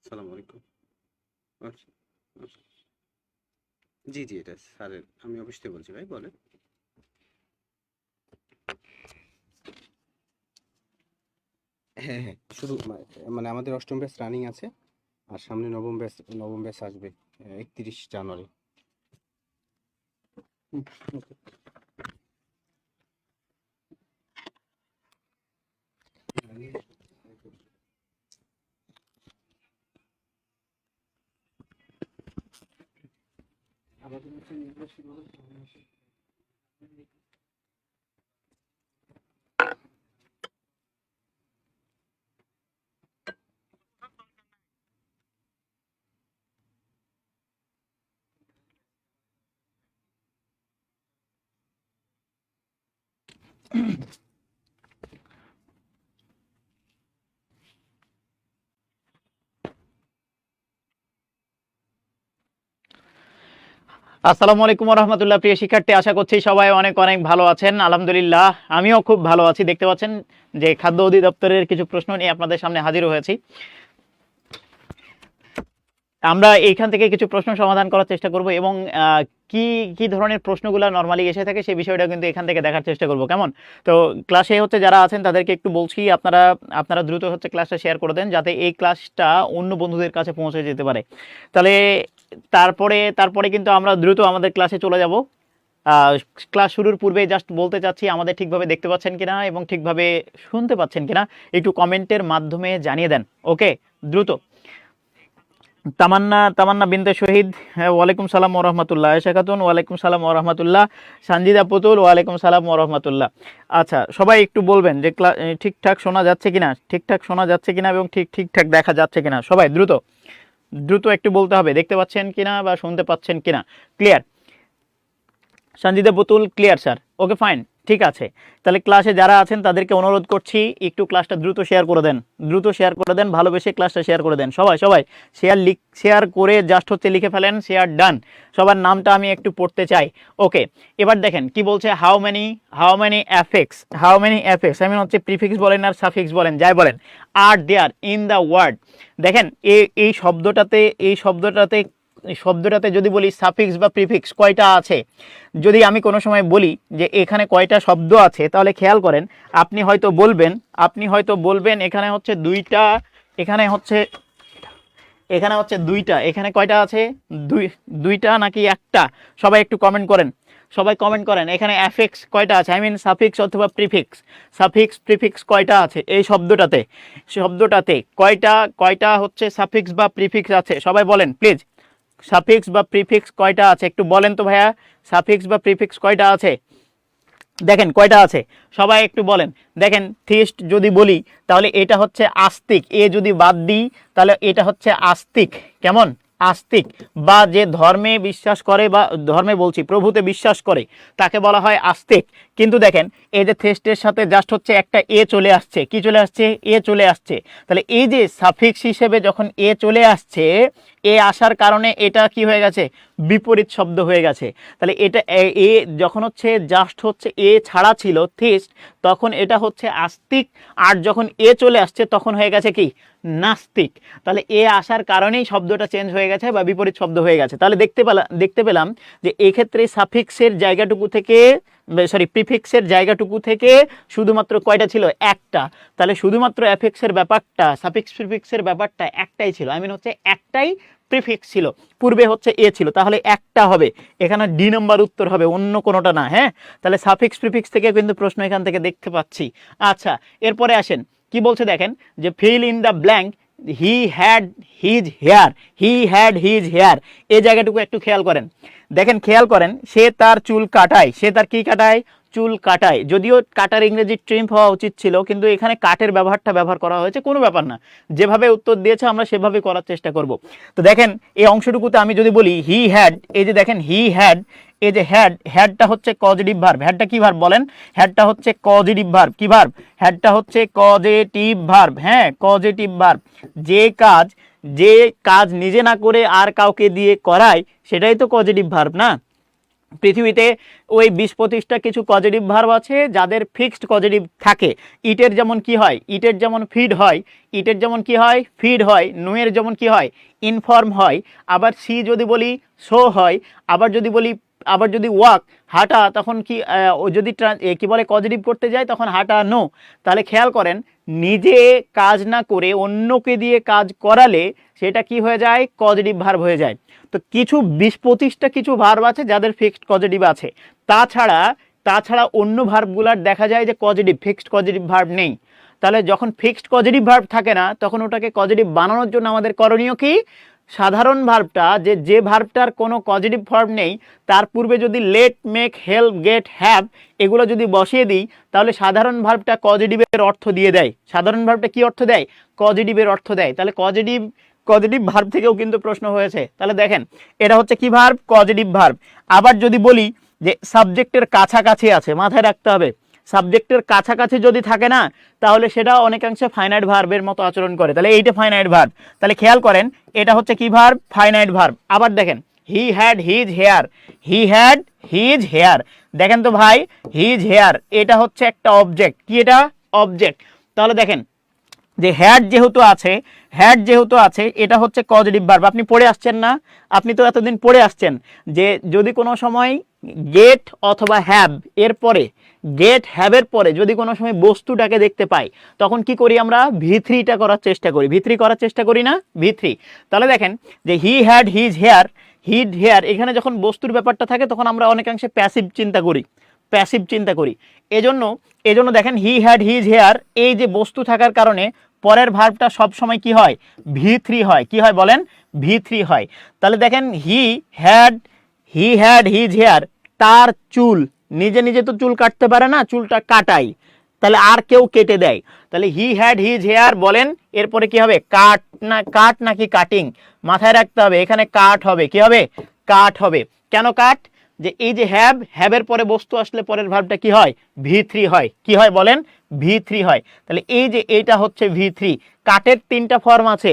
সালাম আলাইকুম। আচ্ছা, আচ্ছা। জি, জি, এটা স্যারের, আমি অফিস থেকে বলছি ভাই, বলেন। হ্যাঁ, হ্যাঁ, শুধু মানে আমাদের অষ্টম ব্যাচ রানিং আছে, আর সামনে নবম ব্যাচ আসবে 31 জানুয়ারি। হুম, ওকে। আমাদের হচ্ছে নির্বাচন হলো সামনে মাসে। আসসালামু আলাইকুম রহমতুল্লাহ। প্রিয় শিক্ষার্থী, আশা করছি সবাই অনেক অনেক ভালো আছেন। আলহামদুলিল্লাহ, আমিও খুব ভালো আছি। দেখতে পাচ্ছেন যে খাদ্য অধিদপ্তরের কিছু প্রশ্ন নিয়ে আপনাদের সামনে হাজির হয়েছি। আমরা এইখান থেকে কিছু প্রশ্ন সমাধান করার চেষ্টা করব এবং কি কি ধরনের প্রশ্নগুলো নর্মালি এসে থাকে সেই বিষয়টা কিন্তু এখান থেকে দেখার চেষ্টা করব। কেমন? তো ক্লাসে হচ্ছে যারা আছেন তাদেরকে একটু বলছি, আপনারা আপনারা দ্রুত হচ্ছে ক্লাসটা শেয়ার করে দেন, যাতে এই ক্লাসটা অন্য বন্ধুদের কাছে পৌঁছে যেতে পারে। তাহলে তারপরে তারপরে কিন্তু আমরা দ্রুত আমাদের ক্লাসে চলে যাব। ক্লাস শুরুর পূর্বে জাস্ট বলতে চাচ্ছি, আমাদের ঠিকভাবে দেখতে পাচ্ছেন কিনা এবং ঠিকভাবে শুনতে পাচ্ছেন কিনা একটু কমেন্টের মাধ্যমে জানিয়ে দেন। ওকে, দ্রুত। তামান্না তামান্না বিনতে শহীদ, হ্যাঁ, ওয়ালাইকুম সালাম ওয়া রাহমাতুল্লাহ। আয়েশা খাতুন, ওয়ালাইকুম সালাম ওয়া রাহমাতুল্লাহ। সানজিদা পুতুল, ওয়ালাইকুম সালাম ওয়া রাহমাতুল্লাহ। আচ্ছা, সবাই একটু বলবেন যে ঠিকঠাক শোনা যাচ্ছে কিনা, ঠিকঠাক শোনা যাচ্ছে কিনা এবং ঠিকঠাক দেখা যাচ্ছে কিনা। সবাই দ্রুত দ্রুত একটু বলতে হবে, দেখতে পাচ্ছেন কিনা বা শুনতে পাচ্ছেন কিনা। ক্লিয়ার? সঞ্জিদা পুতুল, ক্লিয়ার স্যার। ওকে, ফাইন, ঠিক আছে। তাহলে ক্লাসে যারা আছেন তাদেরকে অনুরোধ করছি একটু ক্লাসটা দ্রুত শেয়ার করে দেন, দ্রুত শেয়ার করে দেন, ভালোবেসে ক্লাসটা শেয়ার করে দেন। সবাই সবাই শেয়ার করে জাস্ট হচ্ছে লিখে ফেলেন শেয়ার ডান। সবার নামটা আমি একটু পড়তে চাই। ওকে, এবার দেখেন কি বলছে। How many affix, I mean হচ্ছে প্রিফিক্স বলেন আর সাফিক্স বলেন, যাই বলেন, are there in the word. দেখেন এই শব্দটাতে যদি বলি সাফিক্স বা প্রিফিক্স কয়টা আছে, যদি আমি কোনো সময় বলি যে এখানে কয়টা শব্দ আছে, তাহলে খেয়াল করেন, আপনি হয়তো বলবেন এখানে হচ্ছে দুইটা, এখানে হচ্ছে দুইটা, এখানে কয়টা আছে? দুইটা নাকি একটা? সবাই একটু কমেন্ট করেন, সবাই কমেন্ট করেন। এখানে অ্যাফিক্স কয়টা আছে, আই মিন সাফিক্স অথবা প্রিফিক্স কয়টা আছে এই শব্দটাতে কয়টা কয়টা হচ্ছে সাফিক্স বা প্রিফিক্স আছে? সবাই বলেন প্লিজ, সাফিক্স বা প্রিফিক্স কয়টা আছে একটু বলেন তো ভাইয়া। সাফিক্স বা প্রিফিক্স কয়টা আছে? দেখেন কয়টা আছে, সবাই একটু বলেন। দেখেন, থিস্ট যদি বলি তাহলে এটা হচ্ছে আস্তিক, এ যদি বাদ দিই তাহলে এটা হচ্ছে আস্তিক। কেমন? আস্তিক। বা যে ধর্মে বিশ্বাস করে, বা ধর্মে বলছি প্রভুতে বিশ্বাস করে, তাকে বলা হয় আস্তিক। কিন্তু দেখেন, এই যে থিস্টের সাথে জাস্ট হচ্ছে একটা এ চলে আসছে, কি চলে আসছে? এ চলে আসছে। তাহলে এই যে সাফিক্স হিসেবে যখন এ চলে আসছে, এ আসার কারণে এটা কি হয়ে গেছে? বিপরীত শব্দ হয়ে গেছে। তাহলে এটা এ যখন হচ্ছে জাস্ট হচ্ছে এ ছাড়া ছিল থিস্ট, তখন এটা হচ্ছে আস্তিক। আর যখন এ চলে আসছে তখন হয়ে গেছে কি? নাস্তিক। তাহলে এ আসার কারণেই শব্দটা চেঞ্জ হয়ে গেছে বা বিপরীত শব্দ হয়ে গেছে। তাহলে দেখতে পেলাম যে এক্ষেত্রে সাফিক্সের জায়গাটুকু থেকে, সরি, প্রিফিক্সের জায়গাটুকু থেকে শুধুমাত্র কয়টা ছিল? একটা। তাহলে শুধুমাত্র অ্যাফিক্সের ব্যাপারটা, সাফিক্স প্রিফিক্সের ব্যাপারটা একটাই ছিল, আই মিন হচ্ছে একটাই প্রিফিক্স ছিল, পূর্বে হচ্ছে এ ছিল, তাহলে একটা হবে। এখানে ডি নম্বর উত্তর হবে, অন্য কোনোটা না। হ্যাঁ, তাহলে সাফিক্স প্রিফিক্স থেকে কিন্তু প্রশ্ন এখান থেকে দেখতে পাচ্ছি। আচ্ছা, এরপরে আসেন কি বলছে দেখেন, যে fill in the blank, he had his hair, এই জায়গাটুকু একটু খেয়াল করেন। দেখেন, খেয়াল করেন, সে তার চুল কাটায়, সে তার কি কাটায়? চুল কাটায়। যদিও কাটার ইংরেজি ট্রিম হওয়া উচিত ছিল, কিন্তু এখানে কাটের ব্যবহার করা হয়েছে, কোনো ব্যাপার না। যেভাবে উত্তর দিয়েছে আমরা সেভাবে করার চেষ্টা করব। তো দেখেন, এই অংশটুকুতে আমি যদি বলি হি হ্যাড, এই যে দেখেন হি হ্যাড, এই যে হ্যাডটা হচ্ছে কজেটিভ ভার্ব। হ্যাডটা কি ভার্ব বলেন? হ্যাডটা হচ্ছে কজেটিভ ভার্ব। কি ভার্ব? হ্যাডটা হচ্ছে কজেটিভ ভার্ব। হ্যাঁ, কজেটিভ ভার্ব। যে কাজ নিজে না করে আর কাউকে দিয়ে করায়, সেটাই তো কজেটিভ ভার্ব না? পৃথিবীতে ওই 20-25টা কিছু কজেটিভ ভার্ব আছে যাদের ফিক্সড কজেটিভ থাকে। ইটের যেমন কি হয়, ইটের যেমন ফিড হয়, ইটের যেমন কি হয় ফিড হয়, নুয়ের যেমন কি হয় ইনফর্ম হয়, আবার সি যদি বলি শো হয়, আবার যদি ওয়াক হাঁটা তখন কি ও যদি কি বলে কজেটিভ করতে যায় তখন হাঁটা নো। তাহলে খেয়াল করেন নিজে কাজ না করে অন্যকে দিয়ে কাজ করালে সেটা কি হয়ে যায় কজেটিভ ভার্ব হয়ে যায়। তো কিছু 20-25টা কিছু ভার্ব আছে যাদের ফিক্সড কজেটিভ আছে, তাছাড়া অন্য ভার্বগুলার দেখা যায় যে কজেটিভ ফিক্সড কজেটিভ ভার্ব নেই। তাহলে যখন ফিক্সড কজেটিভ ভার্ব থাকে না তখন ওটাকে কজেটিভ বানানোর জন্য আমাদের করণীয় কি, সাধারণ ভার্বটা যে ভার্বটার কোনো কজেটিভ ফর্ম নেই তার পূর্বে যদি let, make, help, get, have এগুলো যদি বসিয়ে দিই তাহলে সাধারণ ভার্বটা কজেটিভের অর্থ দিয়ে দেয়। সাধারণ ভার্বটা কি অর্থ দেয়, কজেটিভের অর্থ দেয়। তাহলে কজেটিভ ভার্ব থেকেও কিন্তু প্রশ্ন হয়েছে। তাহলে দেখেন এটা হচ্ছে কি ভার্ব, কজেটিভ ভার্ব। আবার যদি বলি যে সাবজেক্টের কাছাকাছি আছে, মাথায় রাখতে হবে সাবজেক্টের কাছাকাছি যদি থাকে না তাহলে সেটা অনেকাংশে ফাইনাইট ভার্বের মতো আচরণ করে। তাহলে এইটা ফাইনাইট ভার্ব। তাহলে খেয়াল করেন এটা হচ্ছে কি ভার্ব, ফাইনাইট ভার্ব। আবার দেখেন he had his hair, he had his hair. দেখেন তো ভাই হিজ হেয়ার এটা হচ্ছে একটা অবজেক্ট, কি এটা অবজেক্ট। তাহলে দেখেন যে হ্যাড যেহেতু আছে এটা হচ্ছে কজেটিভ ভার্ব। আপনি পড়ে আসছেন না, আপনি তো এতদিন পড়ে আসছেন যে যদি কোনো সময় গেট অথবা হ্যাভ এর পরে, গেট হ্যাভের পরে যদি কোনো সময় বস্তুটাকে দেখতে পাই তখন কি করি আমরা ভি3টা করার চেষ্টা করি, ভি3 করার চেষ্টা করি না, ভি3। তাহলে দেখেন যে he had his hair, hid hair এখানে যখন বস্তুর ব্যাপারটা থাকে তখন আমরা অনেকাংশে প্যাসিভ চিন্তা করি। এজন্য দেখেন হি হ্যাড হিজ হেয়ার এই যে বস্তু থাকার কারণে পরের ভার্বটা সব সময় কি হয় ভি3 হয়। কি হয় বলেন, ভি3 হয়। তাহলে দেখেন হি হ্যাড হিজ হেয়ার, তার চুল, নিজে তো চুল কাটতে পারে না, চুলটা কাটাই, তাহলে আর কেউ কেটে দেয়। তাহলে হি হ্যাড হিজ হেয়ার বলেন এরপরে কি হবে কাট নাকি কাটিং, মাথায় রাখতে হবে এখানে কাট হবে। কি হবে, কাট হবে। কেন কাট, যে এই যে হ্যাভের পরে বস্তু আসলে পরের ভার্বটা কি হয় ভি3 হয়। কি হয় বলেন, ভি3 হয়। তাহলে এই যে এইটা হচ্ছে ভি3। কাটের 3টা ফর্ম আছে,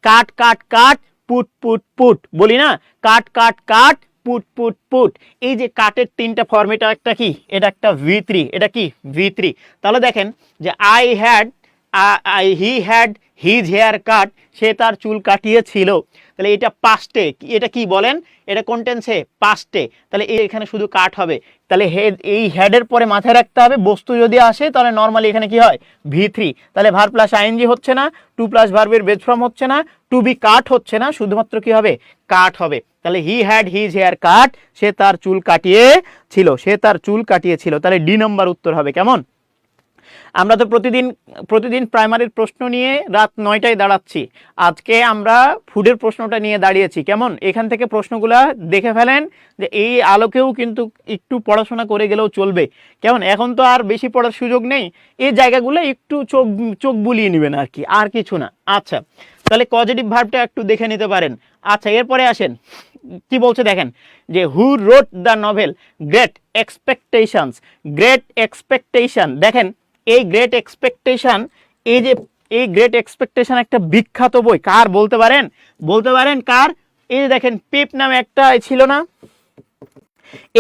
কাট কাট কাট, পুট পুট পুট, বলি না কাট কাট কাট, পুট পুট পুট। এই যে কাটের 3টা ফর্ম এটা একটা কি, এটা একটা ভি3, এটা কি ভি3। তাহলে দেখেন যে he had his hair cut, সে তার চুল কাটিয়েছিল। তাহলে এটা পাস্টে, এটা কি বলেন, এটা কোন টেন্সে, পাস্টে। তাহলে এখানে শুধু কাট হবে। তাহলে এই হেডের পরে মাথায় রাখতে হবে বস্তু যদি আসে তাহলে নর্মালি এখানে কি হয় ভি3। তাহলে ভার্ব প্লাস আইএনজি হচ্ছে না, টু প্লাস ভার্বের বেস ফর্ম হচ্ছে না, টু বি কাট হচ্ছে না, শুধুমাত্র কি হবে কাট হবে। তাহলে he had his hair cut, সে তার চুল কাটিয়েছিল। তাহলে ডি নম্বর উত্তর হবে। কেমন, আমরা তো প্রতিদিন প্রাইমারির প্রশ্ন নিয়ে রাত 9টায় দাঁড়াচ্ছি, আজকে আমরা ফুডের প্রশ্নটা নিয়ে দাঁড়িয়েছি। কেমন, এখান থেকে প্রশ্নগুলা দেখে ফেলেন যে এই আলোকেও কিন্তু একটু পড়াশোনা করে গেলেও চলবে। কেমন, এখন তো আর বেশি পড়ার সুযোগ নেই, এই জায়গাগুলো একটু চোখ বুলিয়ে নেবেন আর কিছু না। আচ্ছা, তাহলে পজিটিভ ভার্বটা একটু দেখে নিতে পারেন। আচ্ছা, এরপরে আসেন কি বলছে দেখেন যে who wrote the novel Great Expectation. দেখেন এই গ্রেট এক্সপেকটেশন, এই গ্রেট এক্সপেকটেশন একটা বিখ্যাত বই, কার বলতে পারেন কার, এই যে দেখেন পিপ নামে একটা ছিল না,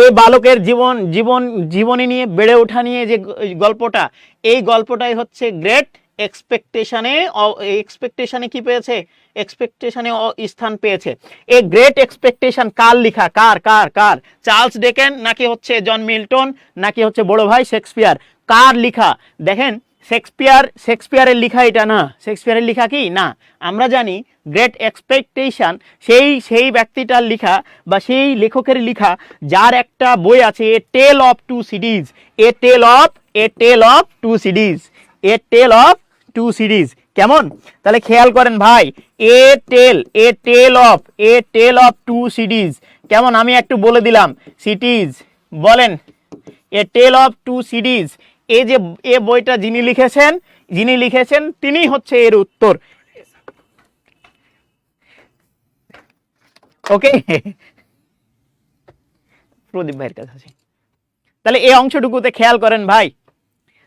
এই বালকের জীবনী নিয়ে বেড়ে ওঠা নিয়ে যে গল্পটা, এই গল্পটাই হচ্ছে গ্রেট এক্সপেকটেশনে কি পেয়েছে, এক্সপেকটেশনে স্থান পেয়েছে। এই গ্রেট এক্সপেকটেশন কার লেখা, কার চার্লস ডিকেন নাকি হচ্ছে জন মিল্টন নাকি হচ্ছে বড় ভাই শেক্সপিয়ার, কার লেখা? দেখেন শেক্সপিয়ারের লেখা এটা না, শেক্সপিয়ারের লেখা কি না, আমরা জানি গ্রেট এক্সপেকটেশন সেই ব্যক্তিটার লেখা বা সেই লেখকের লেখা যার একটা বই আছে এ টেল অফ টু সিরিজ। কেমন, তাহলে খেয়াল করেন ভাই, এ টেল অফ টু সিরিজ। কেমন, আমি একটু বলে দিলাম সিটিজ, বলেন এ টেল অফ টু সিরিজ। এই যে এ বইটা যিনি লিখেছেন তিনি হচ্ছে এর উত্তর। ওকে, প্রদীপ ভাইয়ের কাছে আছে। তাহলে এই অংশটুকুতে খেয়াল করেন ভাই,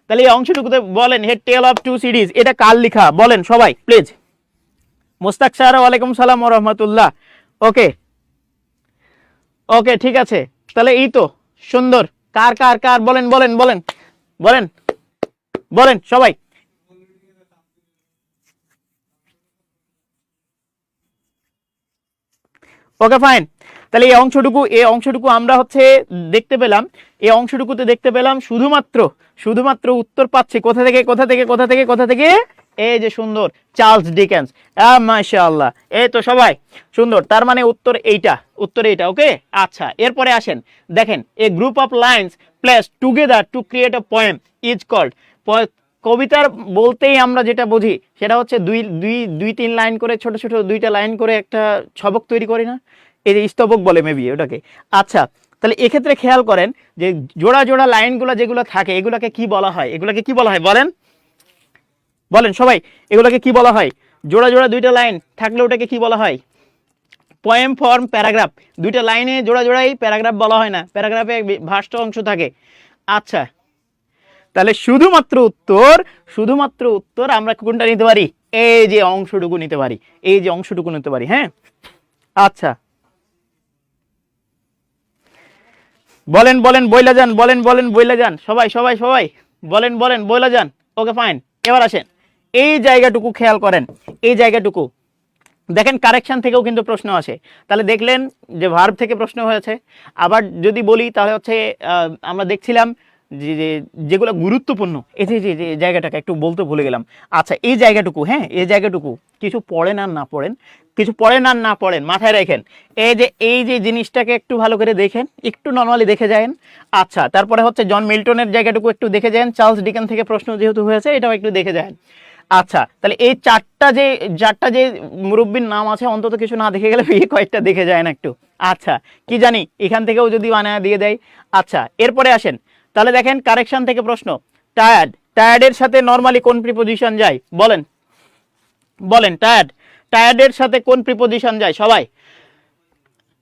তাহলে এই অংশটুকুতে বলেন হে টেল অফ টু সিরিজ এটা কার লেখা, বলেন সবাই প্লিজ। মোস্তাক স্যার ওয়ালাইকুম সালাম ওয়া রাহমাতুল্লাহ। ওকে ঠিক আছে। তাহলে এই তো সুন্দর। কার কার কার বলেন বলেন বলেন বলেন বলেন সবাই। Okay fine. তাহলে এই অংশটুকু আমরা হচ্ছে দেখতে পেলাম, এই অংশটুকুতে দেখতে পেলাম শুধুমাত্র শুধুমাত্র উত্তর পাচ্ছি কোথা থেকে কোথা থেকে কোথা থেকে কোথা থেকে, এই যে সুন্দর চার্লস ডিকেন্স। মাশাআল্লাহ, এই তো সবাই সুন্দর। তার মানে উত্তর এইটা, উত্তর এইটা। ওকে আচ্ছা, এরপরে আসেন দেখেন, a group of lines placed together to create a poem is called. কবিতার বলতেই আমরা যেটা বুঝি সেটা হচ্ছে দুই দুই দুই তিন লাইন করে, ছোট ছোট দুইটা লাইন করে একটা ছবক তৈরি করি না, এই যে স্তবক বলে মেবি ওটাকে। আচ্ছা, তাহলে এক্ষেত্রে খেয়াল করেন যে জোড়া জোড়া লাইনগুলো যেগুলো থাকে এগুলোকে কি বলা হয়, এগুলোকে কি বলা হয় বলেন বলেন সবাই, এগুলোকে কি বলা হয়? জোড়া জোড়া দুইটা লাইন থাকলে ওটাকে কি বলা হয়? Poem form paragraph. দুইটা লাইনে জোড়া জোড়াই প্যারাগ্রাফ বলা হয় না, প্যারাগ্রাফে ভাষ্ট অংশ থাকে। আচ্ছা, তাহলে শুধুমাত্র উত্তর আমরা কোনটা নিতে পারি? এই যে অংশটুকু নিতে পারি, এই যে অংশটুকু নিতে পারি। হ্যাঁ আচ্ছা, বলেন বলেন বইলা যান, বলেন বলেন বইলা যান সবাই সবাই সবাই, বলেন বলেন বইলা যান। ওকে ফাইন, এবার আসেন এই জায়গাটুকু খেয়াল করেন, এই জায়গাটুকু দেখেন কারেকশন থেকেও কিন্তু প্রশ্ন আসে। তাহলে দেখলেন যে ভার্ব থেকে প্রশ্ন হয়েছে। আবার যদি বলি তাহলে হচ্ছে আমরা দেখছিলাম যে যেগুলো গুরুত্বপূর্ণ, এই যে জায়গাটাকে একটু বলতে ভুলে গেলাম। আচ্ছা, এই জায়গাটুকু, হ্যাঁ এই জায়গাটুকু কিছু পড়েন আর না পড়েন, কিছু পড়েন আর না পড়েন, মাথায় রাখেন এই যে জিনিসটাকে একটু ভালো করে দেখেন, একটু নর্মালি দেখে যান। আচ্ছা, তারপরে হচ্ছে জন মিল্টনের জায়গাটুকু একটু দেখে যান, চার্লস ডিকেন থেকে প্রশ্ন যেহেতু হয়েছে এটাও একটু দেখে যান। আচ্ছা, তাহলে এই চারটা যে মুরব্বীর নাম আছে অন্তত কিছু না দেখে গেলে এই কয়েকটা দেখে যায় না একটু। আচ্ছা, কি জানি এখান থেকেও যদি বানায় দিয়ে দেয়। আচ্ছা, এরপরে আসেন, তাহলে দেখেন কারেকশন থেকে প্রশ্ন, টায়ার্ড, টায়ার্ডের সাথে নরমালি কোন প্রিপোজিশন যায় বলেন বলেন, টায়ার্ডের সাথে কোন প্রিপোজিশন যায় সবাই,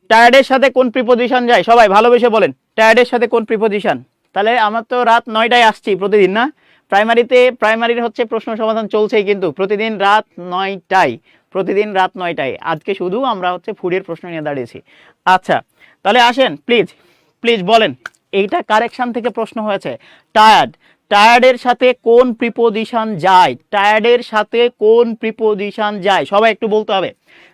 টায়ার্ডের সাথে কোন প্রিপোজিশন যায় সবাই ভালোবেসে বলেন, টায়ার্ডের সাথে কোন প্রিপোজিশন? তাহলে আমার তো রাত 9টায় আসছি প্রতিদিন না, প্রাইমারির হচ্ছে প্রশ্ন সমাধান চলছেই কিন্তু প্রতিদিন রাত 9টায়, প্রতিদিন রাত 9টায়। আজকে শুধু আমরা হচ্ছে ফুডের প্রশ্ন নিয়ে দাঁড়িয়েছি। আচ্ছা, তাহলে আসেন প্লিজ প্লিজ বলেন, এইটা কারেকশন থেকে প্রশ্ন হয়েছে। টায়ার্ডের সাথে কোন প্রিপোজিশন যায়, টায়ার্ডের সাথে কোন প্রিপোজিশন যায় সবাই একটু বলতে হবে।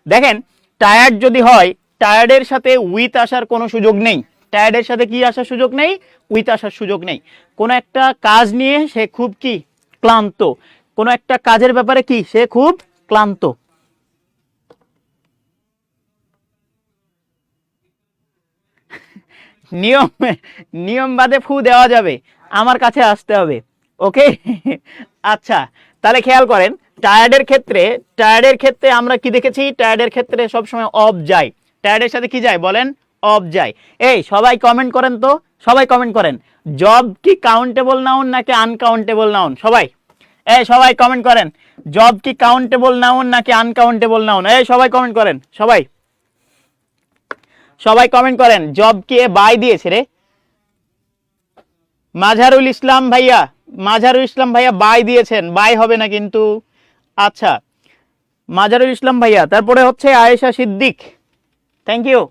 দেখেন টায়ার্ড যদি হয়, টায়ার্ডের সাথে উইথ আসার কোনো সুযোগ নেই, টায়ার্ডের সাথে কি আসার সুযোগ নেই? উইথ আসার সুযোগ নেই। কোনো একটা কাজ নিয়ে সে খুব কি ক্লান্ত, কোনো একটা কাজের ব্যাপারে কি সে খুব ক্লান্ত। নিয়ম বাদে ফু দেওয়া যাবে, আমার কাছে আসতে হবে। ওকে আচ্ছা, তাহলে খেয়াল করেন টায়ার্ডের ক্ষেত্রে আমরা কি দেখেছি? টায়ার্ডের ক্ষেত্রে সবসময় অফ যায়। টায়ার্ডের সাথে কি যায় বলেন? অফ যায়। এই সবাই কমেন্ট করেন তো, সবাই কমেন্ট করেন, জব কি কাউন্টেবল নাউন নাকি আনকাউন্টেবল নাউন? সবাই কমেন্ট করেন, জব কি কাউন্টেবল নাউন নাকি আনকাউন্টেবল নাউন? সবাই কমেন্ট করেন, সবাই কমেন্ট করেন, জব কি বাই দিয়েছে রে? মাঝারুল ইসলাম ভাইয়া বাই দিয়েছেন, বাই হবে না কিন্তু। আচ্ছা, মাঝারুল ইসলাম ভাইয়া, তারপরে হচ্ছে Ayesha Siddique, thank you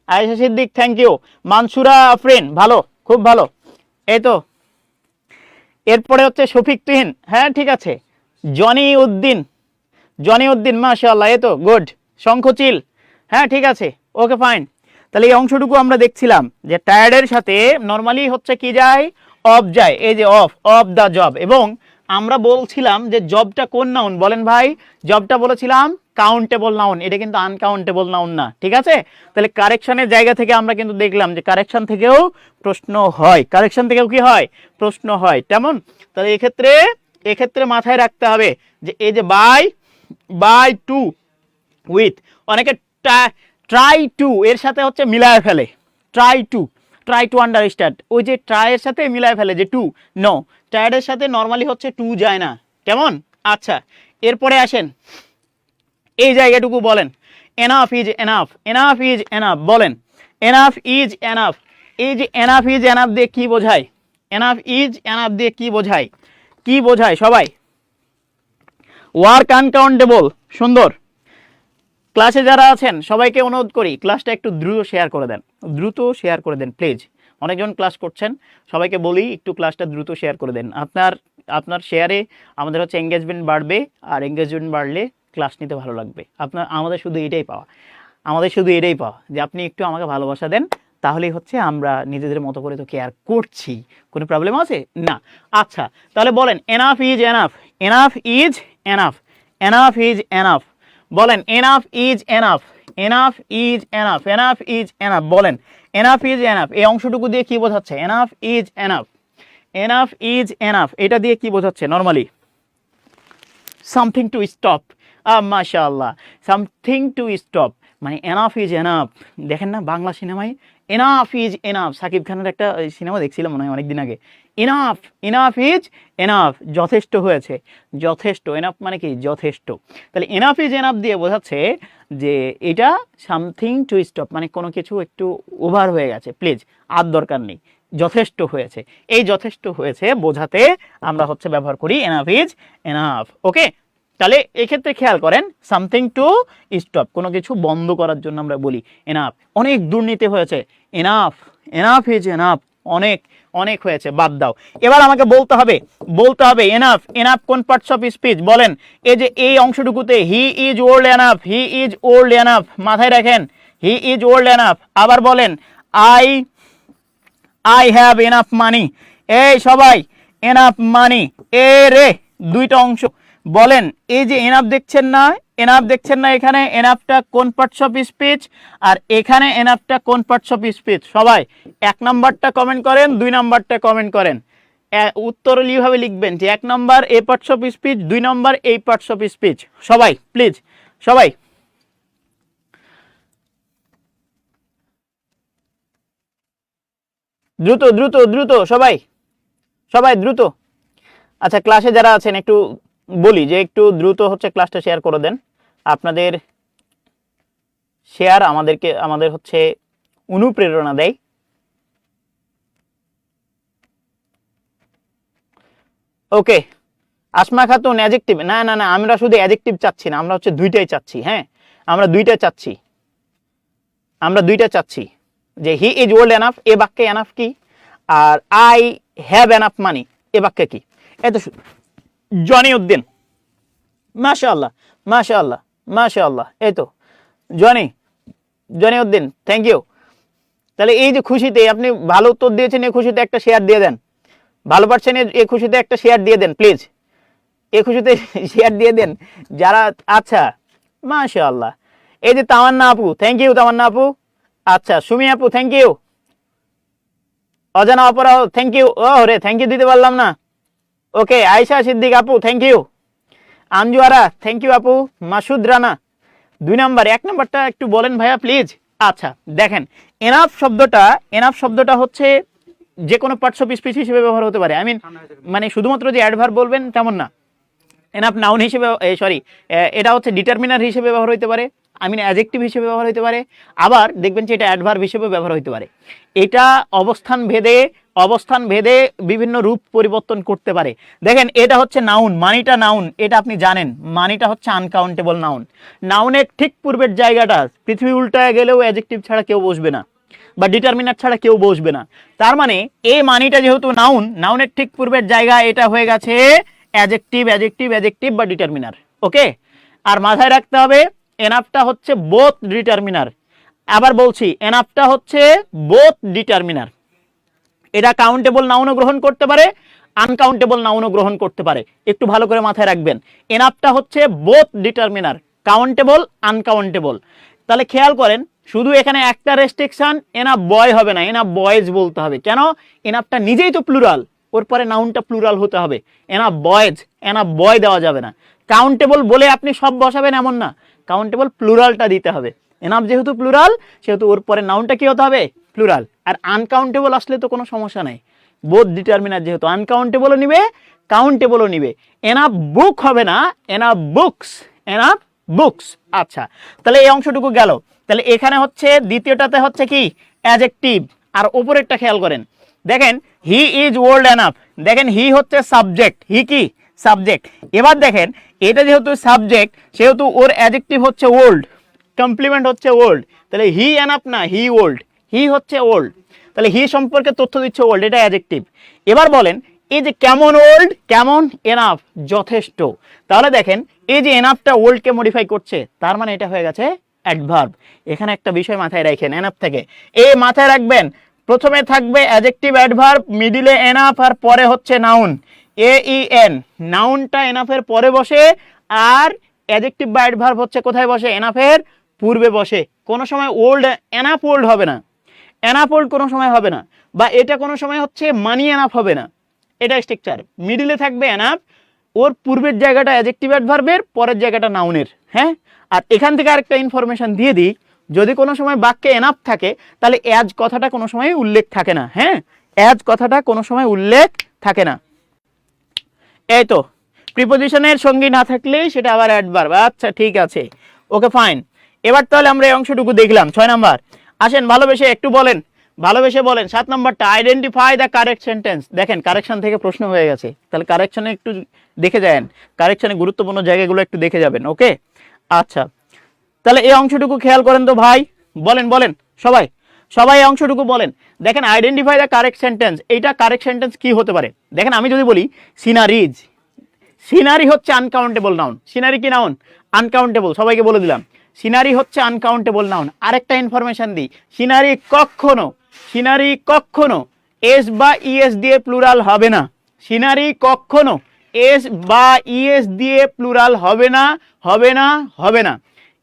Ayesha Siddique, thank you. Mansura Afrin, ভালো, খুব ভালো। এই তো, এরপরে হচ্ছে শফিক তুহিন, হ্যাঁ ঠিক আছে। জনি উদ্দিন মাশাআল্লাহ, এই তো গুড। শঙ্খচিল, হ্যাঁ ঠিক আছে, ওকে ফাইন। তাহলে এই অংশটুকু আমরা দেখছিলাম যে টায়ার্ডের সাথে নর্মালি হচ্ছে কি যায়? অফ যায়, এই যে অফ দ্য জব। এবং আমরা বলছিলাম যে জবটা কোন নাউন বলেন ভাই? জবটা বলেছিলাম কাউন্টেবল নাউন, এটা কিন্তু আনকাউন্টেবল নাউন না, ঠিক আছে? তাহলে কারেকশনের জায়গা থেকে আমরা কিন্তু দেখলাম যে কারেকশন থেকেও প্রশ্ন হয়, কারেকশন থেকেও কি হয়? প্রশ্ন হয় তেমন। তাহলে এক্ষেত্রে মাথায় রাখতে হবে যে এই যে বাই টু উইথ, অনেকে ট্রাই টু এর সাথে হচ্ছে মিলায় ফেলে, ট্রাই টু আন্ডারস্ট্যান্ড, ওই যে ট্রাই এর সাথে মিলায় ফেলে যে টু, নো, টায়ার্ডের সাথে নর্মালি হচ্ছে টু যায় না, কেমন? আচ্ছা, এরপরে আসেন এই জায়গাটুকু বলেন, এনাফ ইজ এনাফ বলেন, এনাফ ইজ এনাফ। এই যে এনাফ ইজ এনাফ দিয়ে কি বোঝায়? এনাফ ইজ এনাফ দিয়ে কি বোঝায় সবাই? ওয়ার্ক আনকাউন্টেবল, সুন্দর। ক্লাসে যারা আছেন সবাইকে অনুরোধ করি ক্লাসটা একটু দ্রুত শেয়ার করে দেন, দ্রুত শেয়ার করে দেন প্লিজ। অনেকজন ক্লাস করছেন, সবাইকে বলি একটু ক্লাসটা দ্রুত শেয়ার করে দেন। আপনার শেয়ারে আমাদের হচ্ছে এঙ্গেজমেন্ট বাড়বে, আর এঙ্গেজমেন্ট বাড়লে ক্লাস নিতে ভালো লাগবে। আমাদের শুধু এটাই পাওয়া, যে আপনি একটু আমাকে ভালোবাসা দেন, তাহলেই হচ্ছে আমরা নিজেদের মতো করে তো কেয়ার করছি। কোনো প্রবলেম আছে না? আচ্ছা, তাহলে বলেন enough is enough, enough is enough, enough is enough. বলেন enough is enough, enough is enough, enough is enough. বলেন এনাফ ইজ এনাফ। এই অংশটুকু দিয়ে কি বোঝাচ্ছে? Enough is enough, enough is enough. এটা দিয়ে কি বোঝাচ্ছে নর্মালি? Something to stop. মাশাআল্লাহ, সামথিং টু স্টপ মানে এনাফ ইজ এনাফ। দেখেন না বাংলা সিনেমায় এনাফ ইজ এনাফ, সাকিব খানের একটা সিনেমা দেখছিলাম মনে হয় অনেকদিন আগে। এনাফ, এনাফ ইজ এনাফ, যথেষ্ট হয়েছে, যথেষ্ট। এনাফ মানে কি? যথেষ্ট। তাহলে এনাফ ইজ এনাফ দিয়ে বোঝাচ্ছে যে এটা সামথিং টু স্টপ মানে কোনো কিছু একটু ওভার হয়ে গেছে, প্লিজ আর দরকার নেই, যথেষ্ট হয়েছে। এই যথেষ্ট হয়েছে বোঝাতে আমরা হচ্ছে ব্যবহার করি এনাফ ইজ এনাফ। ওকে, তাহলে এক্ষেত্রে খেয়াল করেন সামথিং টু স্টপ, কোনো কিছু বন্ধ করার জন্য আমরা বলি এনাফ। অনেক দুর্নীতি হয়েছে, এনাফ, এনাফ ইজ এনাফ, অনেক অনেক হয়েছে, বাদ দাও। এবার আমাকে বলতে হবে এনাফ। এনাফ কোন পার্টস অফ স্পিচ? বলেন এই যে এই অংশটুকুতে he is old enough, he is old enough, মাথায় রাখেন হি ইজ ওল্ড এনাফ। আবার বলেন আই হ্যাভ এনাফ মানি। এই সবাই এনাফ মানি, এ রে দুইটা অংশ। বলেন এই যে এনাফ দেখছেন না, এনাফ দেখছেন না, এখানে এনাফটা কোন পার্টস অফ স্পিচ আর এখানে এনাফটা কোন পার্টস অফ স্পিচ? সবাই 1 নাম্বারটা কমেন্ট করেন, 2 নাম্বারটা কমেন্ট করেন। উত্তর এইভাবে লিখবেন যে 1 number A parts of speech, 2 number এই পার্টস অফ স্পিচ। সবাই প্লিজ, সবাই দ্রুত দ্রুত দ্রুত, সবাই সবাই দ্রুত। আচ্ছা, ক্লাসে যারা আছেন একটু বলি যে একটু দ্রুত হচ্ছে ক্লাসটা শেয়ার করে দেন। আপনাদের শেয়ার আমাদের হচ্ছে অনুপ্রেরণা দেয়। ওকে, আসমা খাতুন অ্যাডজেক্টিভ, না না না, আমরা শুধু অ্যাডজেক্টিভ চাচ্ছি না, আমরা হচ্ছে দুইটাই চাচ্ছি। হ্যাঁ, আমরা দুইটা চাচ্ছি যে হি ইজ ওল্ড এনাফ এ বাক্যে এনাফ কি, আর আই হ্যাভ এনাফ মানি এ বাক্যে কি। এত জনি উদ্দিন, মাশাআল্লাহ মাশাআল্লাহ মাশাআল্লাহ, এই তো জনি উদ্দিন, থ্যাংক ইউ। তাহলে এই যে খুশিতে আপনি ভালো উত্তর দিয়েছেন, এই খুশিতে একটা শেয়ার দিয়ে দেন। ভালো পারছেন এই খুশিতে একটা শেয়ার দিয়ে দেন প্লিজ, এই খুশিতে শেয়ার দিয়ে দেন যারা। আচ্ছা মাশাআল্লাহ, এই যে তামান্না আপু, থ্যাংক ইউ তামান্না আপু। আচ্ছা সুমি আপু, থ্যাংক ইউ। অজানা অপরাহ, থ্যাংক ইউ। ও রে, থ্যাংক ইউ দিতে পারলাম না। ওকে, আয়েশা সিদ্দিক আপু, thank you. Anjuara, thank you আপু। মাসুদ রানা 2 নাম্বার, 1 নাম্বারটা একটু বলেন ভাইয়া প্লিজ। আচ্ছা দেখেন, এনাফ শব্দটা হচ্ছে যে কোনো পার্টস অফ স্পিচ হিসেবে ব্যবহার হতে পারে। মানে শুধুমাত্র যে অ্যাডভার্ব বলবেন তেমন না। এনাফ নাউন হিসেবে, এটা হচ্ছে ডিটারমিনার হিসেবে ব্যবহার হতে পারে, অ্যাডজেক্টিভ হিসেবে ব্যবহার হতে পারে। আবার দেখবেন যে এটা অ্যাডভার্ব হিসেবে ব্যবহার হতে পারে। এটা অবস্থান ভেদে বিভিন্ন রূপ পরিবর্তন করতে পারে। দেখেন এটা হচ্ছে নাউন, মানিটা নাউন, এটা আপনি জানেন। মানিটা হচ্ছে আনকাউন্টেবল নাউন। নাউনের ঠিক পূর্বের জায়গাটা পৃথিবী উল্টায় গেলেও অ্যাডজেক্টিভ ছাড়া কেউ বসবে না, বা ডিটারমিনার ছাড়া কেউ বসবে না। তার মানে এই মানিটা যেহেতু নাউনের ঠিক পূর্বের জায়গা, এটা হয়ে গেছে অ্যাডজেক্টিভ বা ডিটারমিনার। ওকে, আর মাথায় রাখতে হবে এনাফটা হচ্ছে বোথ ডিটারমিনার। আবার বলছি, এনাফটা হচ্ছে বোথ ডিটারমিনার। এটা কাউন্টেবল নাউনও গ্রহণ করতে পারে, আনকাউন্টেবল নাউনও গ্রহণ করতে পারে। একটু ভালো করে মাথায় রাখবেন, এনাফটা হচ্ছে বোথ ডিটারমিনার, কাউন্টেবল আনকাউন্টেবল। তাহলে খেয়াল করেন, শুধু এখানে একটা রেস্ট্রিকশন, এনাফ বয় হবে না, এনাফ বয়েজ বলতে হবে। কেন? এনাফটা নিজেই তো প্লুরাল, ওর পরে নাউনটা প্লুরাল হতে হবে। এনাফ বয়েজ, এনাফ বয় দেওয়া যাবে না। কাউন্টেবল বলে আপনি সব বসাবেন এমন না, কাউন্টেবল প্লুরালটা দিতে হবে। এনাফ যেহেতু প্লুরাল, সেহেতু ওর পরে নাউনটা কি হতে হবে? প্লুরাল। আর আনকাউন্টেবল আসলে তো কোনো সমস্যা নাই, বোথ ডিটারমিনার যেহেতু, আনকাউন্টেবলও নিবে কাউন্টেবলও নিবে। এনাফ বুক হবে না, এনাফ বুকস। আচ্ছা, তাহলে এই অংশটুকু গেল। তাহলে এখানে হচ্ছে দ্বিতীয়টাতে হচ্ছে কি? অ্যাডজেক্টিভ। আর উপরেরটা খেয়াল করেন, দেখেন হি ইজ ওল্ড এনাফ, দেখেন হি হচ্ছে সাবজেক্ট, হি কি? সাবজেক্ট। এবার দেখেন এটা যেহেতু সাবজেক্ট, সেহেতু ওর অ্যাডজেক্টিভ হচ্ছে ওল্ড। কমপ্লিমেন্ট হচ্ছে ওল্ড, তাহলে হি এনাফ না, হি ওল্ড, হি হচ্ছে ওল্ড, তাহলে হি সম্পর্কে তথ্য দিচ্ছে ওল্ড, এটা অ্যাডজেক্টিভ। এবার বলেন এই যে কেমন ওল্ড, কেমন এনাফ, যথেষ্ট। তাহলে দেখেন এই যে এনাফটা ওল্ডকে মডিফাই করছে, তার মানে এটা হয়ে গেছে অ্যাডভার্ব। এখানে একটা বিষয় মাথায় রাখেন এনাফ থেকে, এই মাথায় রাখবেন প্রথমে থাকবে অ্যাডজেক্টিভ অ্যাডভার্ব, মিডিলে এনাফ, আর পরে হচ্ছে নাউন, এ ই এন, নাউনটা এনাফের পরে বসে, আর অ্যাডজেক্টিভ বা অ্যাডভার্ব হচ্ছে কোথায় বসে, এনাফের পূর্বে বসে। কোনো সময় ওল্ড এনাফ ওল্ড হবে না, এনাফ ওল্ড কোনো সময় হবে না, বা এটা কোনো সময় হচ্ছে মানি এনাফ হবে না, এটা স্ট্রাকচার। মিডিলে থাকবে এনাফ, ওর পূর্বের জায়গাটা অ্যাডজেক্টিভ অ্যাডভার্বের, পরের জায়গাটা নাউনের। হ্যাঁ, আর এখান থেকে আরেকটা ইনফরমেশন দিয়ে দিই, যদি কোনো সময় বাক্যে এনাফ থাকে তাহলে অ্যাজ কথাটা কোনো সময় উল্লেখ থাকে না। হ্যাঁ, অ্যাজ কথাটা কোনো সময় উল্লেখ থাকে না। এই তো প্রিপোজিশনের সঙ্গী না থাকলেই সেটা আবার অ্যাডভার্ব। আচ্ছা ঠিক আছে, ওকে ফাইন। এবার তাহলে আমরা এই অংশটুকু দেখলাম। 6 নাম্বার আসেন, ভালোবেসে একটু বলেন, ভালোবেসে বলেন। 7 নাম্বারটা আইডেন্টিফাই দ্য কারেক্ট সেন্টেন্স। দেখেন কারেকশন থেকে প্রশ্ন হয়ে গেছে, তাহলে কারেকশনে একটু দেখে যান, কারেকশনে গুরুত্বপূর্ণ জায়গাগুলো একটু দেখে যাবেন। ওকে আচ্ছা, তাহলে এই অংশটুকু খেয়াল করেন তো ভাই, বলেন বলেন সবাই, সবাই এই অংশটুকু বলেন। দেখেন আইডেন্টিফাই দ্য কারেক্ট সেন্টেন্স, এইটা কারেক্ট সেন্টেন্স কি হতে পারে? দেখেন আমি যদি বলি সিনারিজ, সিনারি হচ্ছে আনকাউন্টেবল নাউন। সিনারি কি নাউন? আনকাউন্টেবল, সবাইকে বলে দিলাম সিনারি হচ্ছে আনকাউন্টেবল নাউন। আরেকটা ইনফরমেশন দিই, সিনারি কখনো এস বা ইএস দিয়ে প্লুরাল হবে না। সিনারি কখনো এস বা ইএস দিয়ে প্লুরাল হবে না, হবে না, হবে না।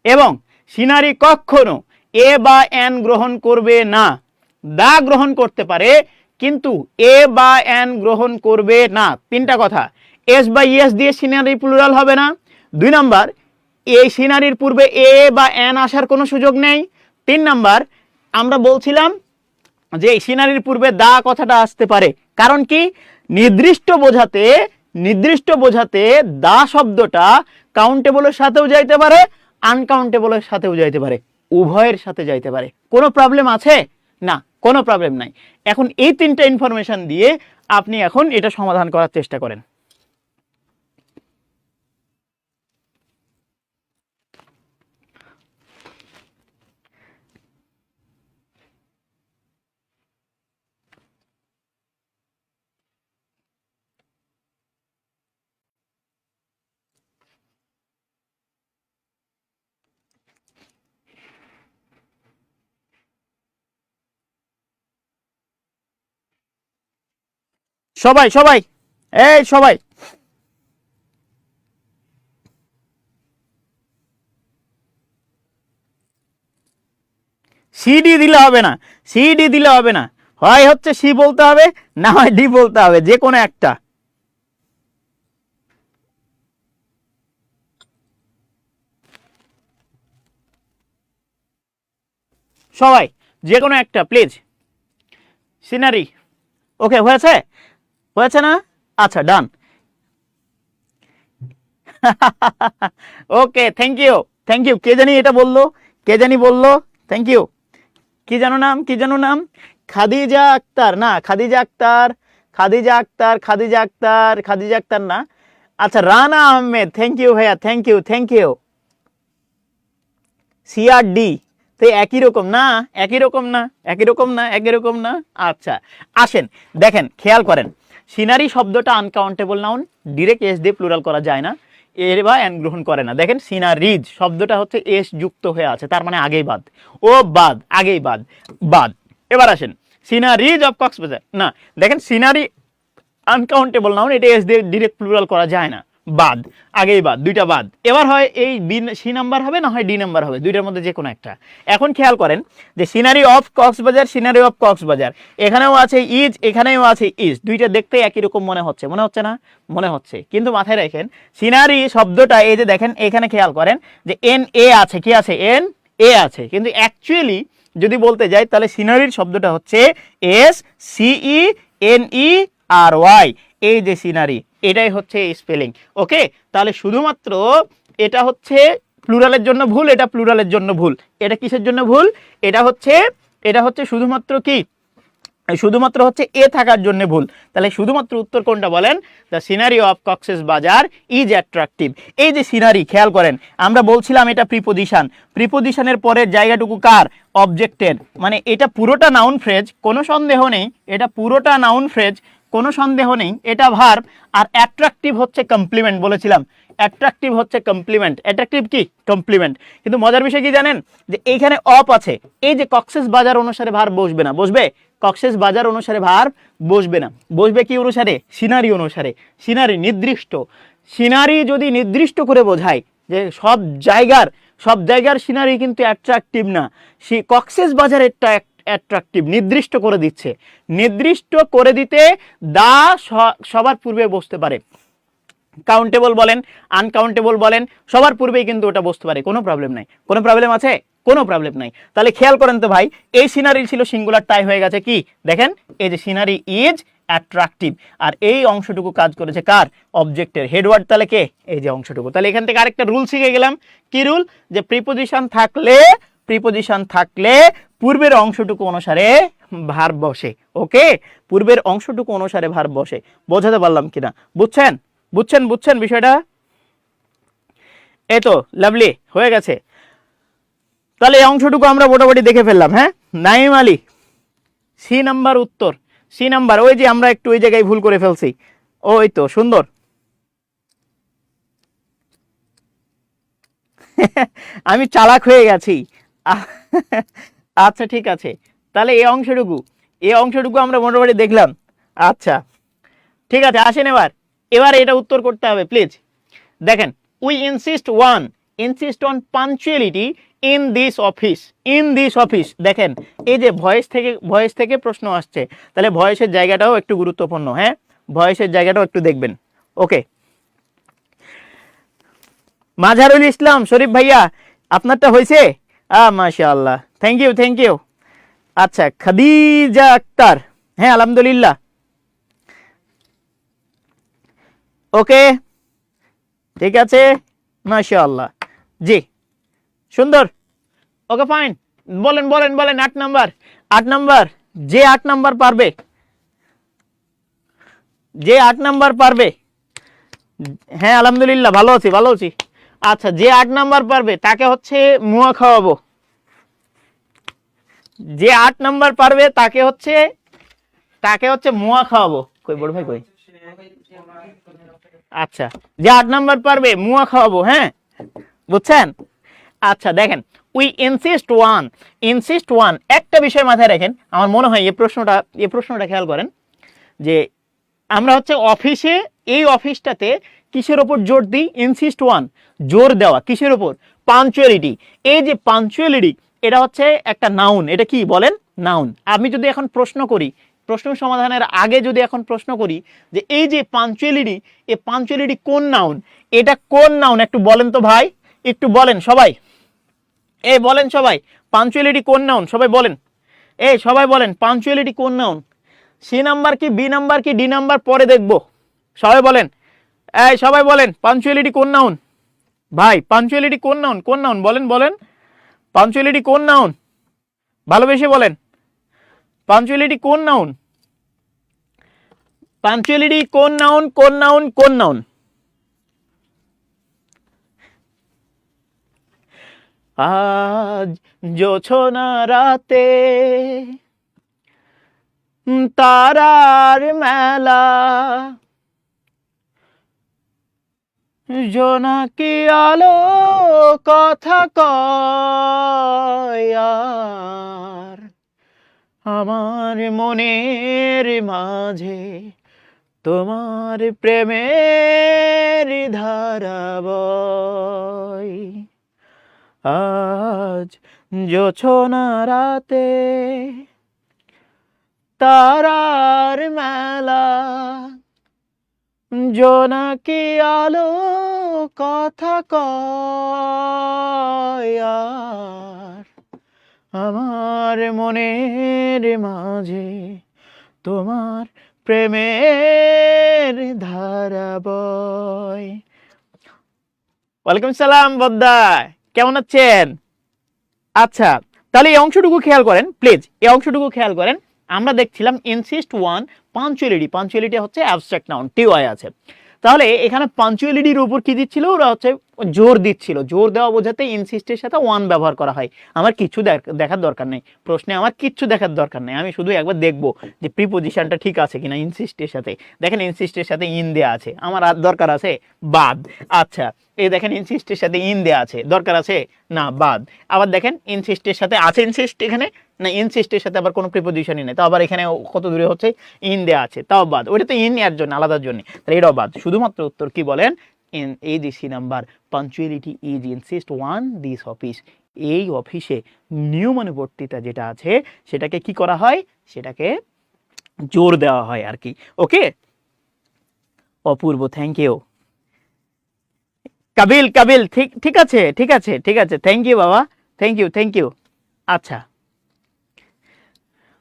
এবং সিনারি কখনো এ বা এন গ্রহণ করবে না। দা গ্রহণ করতে পারে কিন্তু এ বা এন গ্রহণ করবে না। তিনটা কথা, এস বা ইএস দিয়ে সিনারি প্লুরাল হবে না। 2 নাম্বার, এই সিনারির পূর্বে এ বা এন আসার কোনো সুযোগ নেই। 3 নাম্বার, আমরা বলছিলাম যে এই সিনারির পূর্বে দা কথাটা আসতে পারে, কারণ কি নির্দিষ্ট বোঝাতে দা শব্দটা কাউন্টেবলের সাথেও যাইতে পারে, আনকাউন্টেবলের সাথেও যাইতে পারে, উভয়ের সাথে যাইতে পারে। কোনো প্রবলেম আছে? না, কোনো প্রবলেম নাই। এখন এই 3টা ইনফরমেশন দিয়ে আপনি এখন এটা সমাধান করার চেষ্টা করেন। সবাই সবাই এই সবাই সিডি দিলে হবে না, সিডি দিলে হবে না, হয় হচ্ছে সি বলতে হবে, না হয় ডি বলতে হবে, যে কোনো একটা। সবাই যে কোনো একটা প্লিজ। সিনারি ওকে হয়েছে, হয়েছে না? আচ্ছা done. Okay thank you, thank you. কে জানি এটা বললো, কে জানি বললো, থ্যাংক ইউ। কি জানো নাম, কি জানো নাম? খাদিজা আক্তার না, খাদিজা আক্তার, খাদিজা আক্তার, খাদিজা আক্তার, খাদিজা আক্তার না। আচ্ছা রানা আহমেদ, থ্যাংক ইউ ভাইয়া, thank you, thank you. CRD তো একই রকম না, একই রকম না, একই রকম না, একই রকম না। আচ্ছা আসেন দেখেন, খেয়াল করেন, সিনারি শব্দটা আনকাউন্টেবল নাউন, ডিরেক্ট এস দিয়ে প্লুরাল করা যায় না, এর বা এন গ্রহণ করে না। দেখেন সিনারিজ শব্দটা হচ্ছে এস যুক্ত হয়ে আছে, তার মানে আগেই বাদ, ও বাদ, আগেই বাদ, বাদ। এবার আসেন সিনারিজ অফ কক্সবাজার, না দেখেন সিনারি আনকাউন্টেবল নাউন, এটা এস দিয়ে ডিরেক্ট প্লুরাল করা যায় না, বাদ, আগেই বাদ, দুইটা বাদ। এবার হয় এই বি সি নাম্বার হবে, না হয় ডি নাম্বার হবে, দুইটার মধ্যে যে কোনো একটা। এখন খেয়াল করেন যে scenery of Cox's Bazar, scenery of Cox's Bazar, এখানেও আছে ইজ, এখানেও আছে ইজ, দুইটা দেখতে একই রকম মনে হচ্ছে, মনে হচ্ছে না? মনে হচ্ছে, কিন্তু মাথায় রাখেন সিনারি শব্দটা এই যে দেখেন এখানে খেয়াল করেন যে এন এ আছে, কি আছে? এন এ আছে, কিন্তু অ্যাকচুয়ালি যদি বলতে যাই তাহলে সিনারির শব্দটা হচ্ছে এস সিই এন ই আর ওয়াই, এই যে সিনারি, এটাই হচ্ছে স্পেলিং। ওকে, তাহলে শুধুমাত্র এটা হচ্ছে প্লুরালের জন্য ভুল, এটা প্লুরালের জন্য ভুল। এটা কিসের জন্য ভুল? এটা হচ্ছে শুধুমাত্র কি শুধুমাত্র হচ্ছে এ থাকার জন্য ভুল। তাহলে শুধুমাত্র উত্তর কোনটা বলেন? দ্য সিনারি অফ কক্সেস বাজার ইজ অ্যাট্রাকটিভ। এই যে সিনারি, খেয়াল করেন আমরা বলছিলাম এটা প্রিপোজিশন, প্রিপোজিশনের পরের জায়গাটুকু কার? অবজেক্টের। মানে এটা পুরোটা নাউন ফ্রেজ, কোনো সন্দেহ নেই, এটা পুরোটা নাউন ফ্রেজ, কোনো সন্দেহ নেই, এটা ভার্ব। আর অ্যাট্রাকটিভ হচ্ছে কমপ্লিমেন্ট, বলেছিলাম অ্যাট্রাকটিভ হচ্ছে কমপ্লিমেন্ট। অ্যাট্রাকটিভ কি? কমপ্লিমেন্ট। কিন্তু মজার বিষয় কি জানেন? যে এইখানে অপ আছে, এই যে কক্সেস বাজার অনুসারে ভার্ব বসবে না। বসবে? কক্সেস বাজার অনুসারে ভার্ব বসবে না। বসবে কি অনুসারে? সিনারি অনুসারে। সিনারি নির্দিষ্ট, সিনারি যদি নির্দিষ্ট করে বোঝায় যে সব জায়গার সিনারি কিন্তু অ্যাট্রাকটিভ না, সে কক্সেস বাজারেরটা অ্যাট্রাকটিভ, নির্দিষ্ট করে দিচ্ছে। নির্দিষ্ট করে দিতে দা সবার পূর্বে বসতে পারে। কাউন্টেবল বলেন, আনকাউন্টেবল বলেন, সবার পূর্বেই কিন্তু ওটা বসতে পারে, কোনো প্রবলেম নাই। কোনো প্রবলেম আছে? কোনো প্রবলেম নাই। তাহলে খেয়াল করেন তো ভাই, এই সিনারি ছিল সিঙ্গুলার, টাই হয়ে গেছে কি? দেখেন এই যে সিনারি ইজ অ্যাট্রাকটিভ, আর এই অংশটুকু কাজ করেছে কার? অবজেক্টের। হেডওয়ার্ড তাহলে কে? এই যে অংশটুকু। তাহলে এখান থেকে আরেকটা রুল শিখে গেলাম। কি রুল? যে প্রিপোজিশন থাকলে পূর্বের অংশটুকু অনুসারে ভার্ব বসে। ওকে, পূর্বের অংশটুকু অনুসারে ভার্ব বসে। বোঝাতে পারলাম কিনা? বুঝছেন বিষয়টা? এই তো লাভলি হয়ে গেছে। তাহলে এই অংশটুকু আমরা মোটামুটি দেখে ফেললাম। হ্যাঁ, নাইম আলী, সি নাম্বার উত্তর, সি নাম্বার। ওই যে আমরা একটু ওই জায়গায় ভুল করে ফেলছি। ওই তো সুন্দর। আমি চালাক হয়ে গেছি। আচ্ছা ঠিক আছে, তাহলে এই অংশটুকু আমরা মোটামুটি দেখলাম। আচ্ছা ঠিক আছে, আসেন এবার এটা উত্তর করতে হবে প্লিজ। দেখেন, we insist on punctuality in this office. দেখেন এই যে ভয়েস থেকে প্রশ্ন আসছে, তাহলে ভয়েসের জায়গাটাও একটু গুরুত্বপূর্ণ। হ্যাঁ, ভয়েসের জায়গাটাও একটু দেখবেন। ওকে, মাঝারুল ইসলাম শরীফ ভাইয়া, আপনারটা হয়েছে? মাশাআল্লাহ, থ্যাংক ইউ। আচ্ছা, খাদিজা আক্তার, হ্যাঁ আলহামদুলিল্লাহ। ওকে ঠিক আছে, মাশাআল্লাহ, জি সুন্দর। ওকে ফাইন, বলেন 8 নাম্বার। যে 8 নাম্বার পারবে, হ্যাঁ আলহামদুলিল্লাহ, ভালো আছি। আচ্ছা, যে 8 নাম্বার পারবে তাকে হচ্ছে মুয়া খাওয়াবো। যে 8 নাম্বার পারবে তাকে হচ্ছে মুয়া খাওয়াবো। কই বড় ভাই কই? আচ্ছা, যে 8 নাম্বার পারবে মুয়া খাওয়াবো। হ্যাঁ, বুঝছেন? আচ্ছা দেখেন, উই ইনসিস্ট ওয়ান, একটা বিষয় মাথায় রাখেন। আমার মনে হয় এই প্রশ্নটা খেয়াল করেন যে আমরা হচ্ছে অফিসে, এই অফিসটাতে কিসের ওপর জোর দিই? ইনসিস্ট ওয়ান, জোর দেওয়া কিসের ওপর? পাঞ্চুয়ালিটি। এই যে পাঞ্চুয়ালিটি, এটা হচ্ছে একটা নাউন। এটা কি বলেন? নাউন। আমি যদি এখন প্রশ্ন সমাধানের আগে যদি এখন প্রশ্ন করি যে এই যে পাঞ্চুয়ালিটি, এই পাঞ্চুয়ালিটি কোন নাউন? এটা কোন নাউন একটু বলেন তো ভাই, একটু বলেন সবাই। বলেন সবাই, পাঞ্চুয়ালিটি কোন নাউন? সবাই বলেন, সবাই বলেন পাঞ্চুয়ালিটি কোন নাউন? সি নাম্বার কি, বি নাম্বার কি, ডি নাম্বার পরে দেখবো। সবাই বলেন, সবাই বলেন পাঞ্চুয়ালিটি কোন নাউন? ভাই পাঞ্চুয়ালিটি কোন নাউন? বলেন পাঞ্চুয়ালিটি কোন নাউন? ভালোবেসে বলেন, পাঞ্চুয়ালিটি কোন নাউন? পাঞ্চুয়ালিটি কোন নাউন? আজ জোছনা রাতে তারার মেলা, জোনাকি আলো কথা কয় আর আমার মনের মাঝে তোমার প্রেমের ধারা বয়। আজ জোছনা রাতে তারার মেলা, জোনাকি আলো কথা কয় আর আমার মনের মাঝে তোমার প্রেমের ধারা বয়। ওয়ালাইকুম সালাম বদ্দা, কেমন আছেন? আচ্ছা, তাহলে এই অংশটুকু খেয়াল করেন প্লিজ, এই অংশটুকু খেয়াল করেন। আমরা দেখছিলাম ইনসিস্ট ওয়ান পাঞ্চুয়ালিটি, পাঞ্চুয়ালিটি হচ্ছে অ্যাবস্ট্রাক্ট নাউন, টিওয়াই আছে। তাহলে এখানে পাঞ্চুয়ালিটির উপর কি দিচ্ছিল, ওরা হচ্ছে জোর দিচ্ছিল, জোর দেওয়া বোঝাতে ইনসিস্টের সাথে ওয়ান ব্যবহার করা হয়। আমার কিছু দেখার দরকার নেই প্রশ্নে, আমার কিচ্ছু দেখার দরকার নেই, আমি শুধু একবার দেখবো যে প্রিপোজিশনটা ঠিক আছে কিনা ইনসিস্টের সাথে। দেখেন ইনসিস্টের সাথে ইন দেয়া আছে, আমার আর দরকার আছে বাদ। আচ্ছা এই দেখেন ইনসিস্টের সাথে ইন দেয়া আছে, দরকার আছে না বাদ। আবার দেখেন ইনসিস্টের সাথে আছে ইনসিস্ট এখানে, না ইনসিস্টের সাথে আবার কোনো প্রিপোজিশনই নেই, তো আবার এখানে কত দূরে হচ্ছে ইন দেয়া আছে, তাও বাদ। ওইটা তো ইন এর জন্য, আলাদার জন্য, তাহলে এটাও বাদ। শুধুমাত্র উত্তর কি বলেন, in ADC number punctuality is insist one this office. এই অফিসে নিয়মানুবর্তিতা যেটা আছে সেটাকে কি করা হয়, সেটাকে জোর দেওয়া হয় আর কি। ওকে অপূর্ব, থ্যাংক ইউ। কাবিল কাবিল ঠিক ঠিক আছে ঠিক আছে ঠিক আছে, থ্যাংক ইউ বাবা, থ্যাংক ইউ থ্যাংক ইউ। আচ্ছা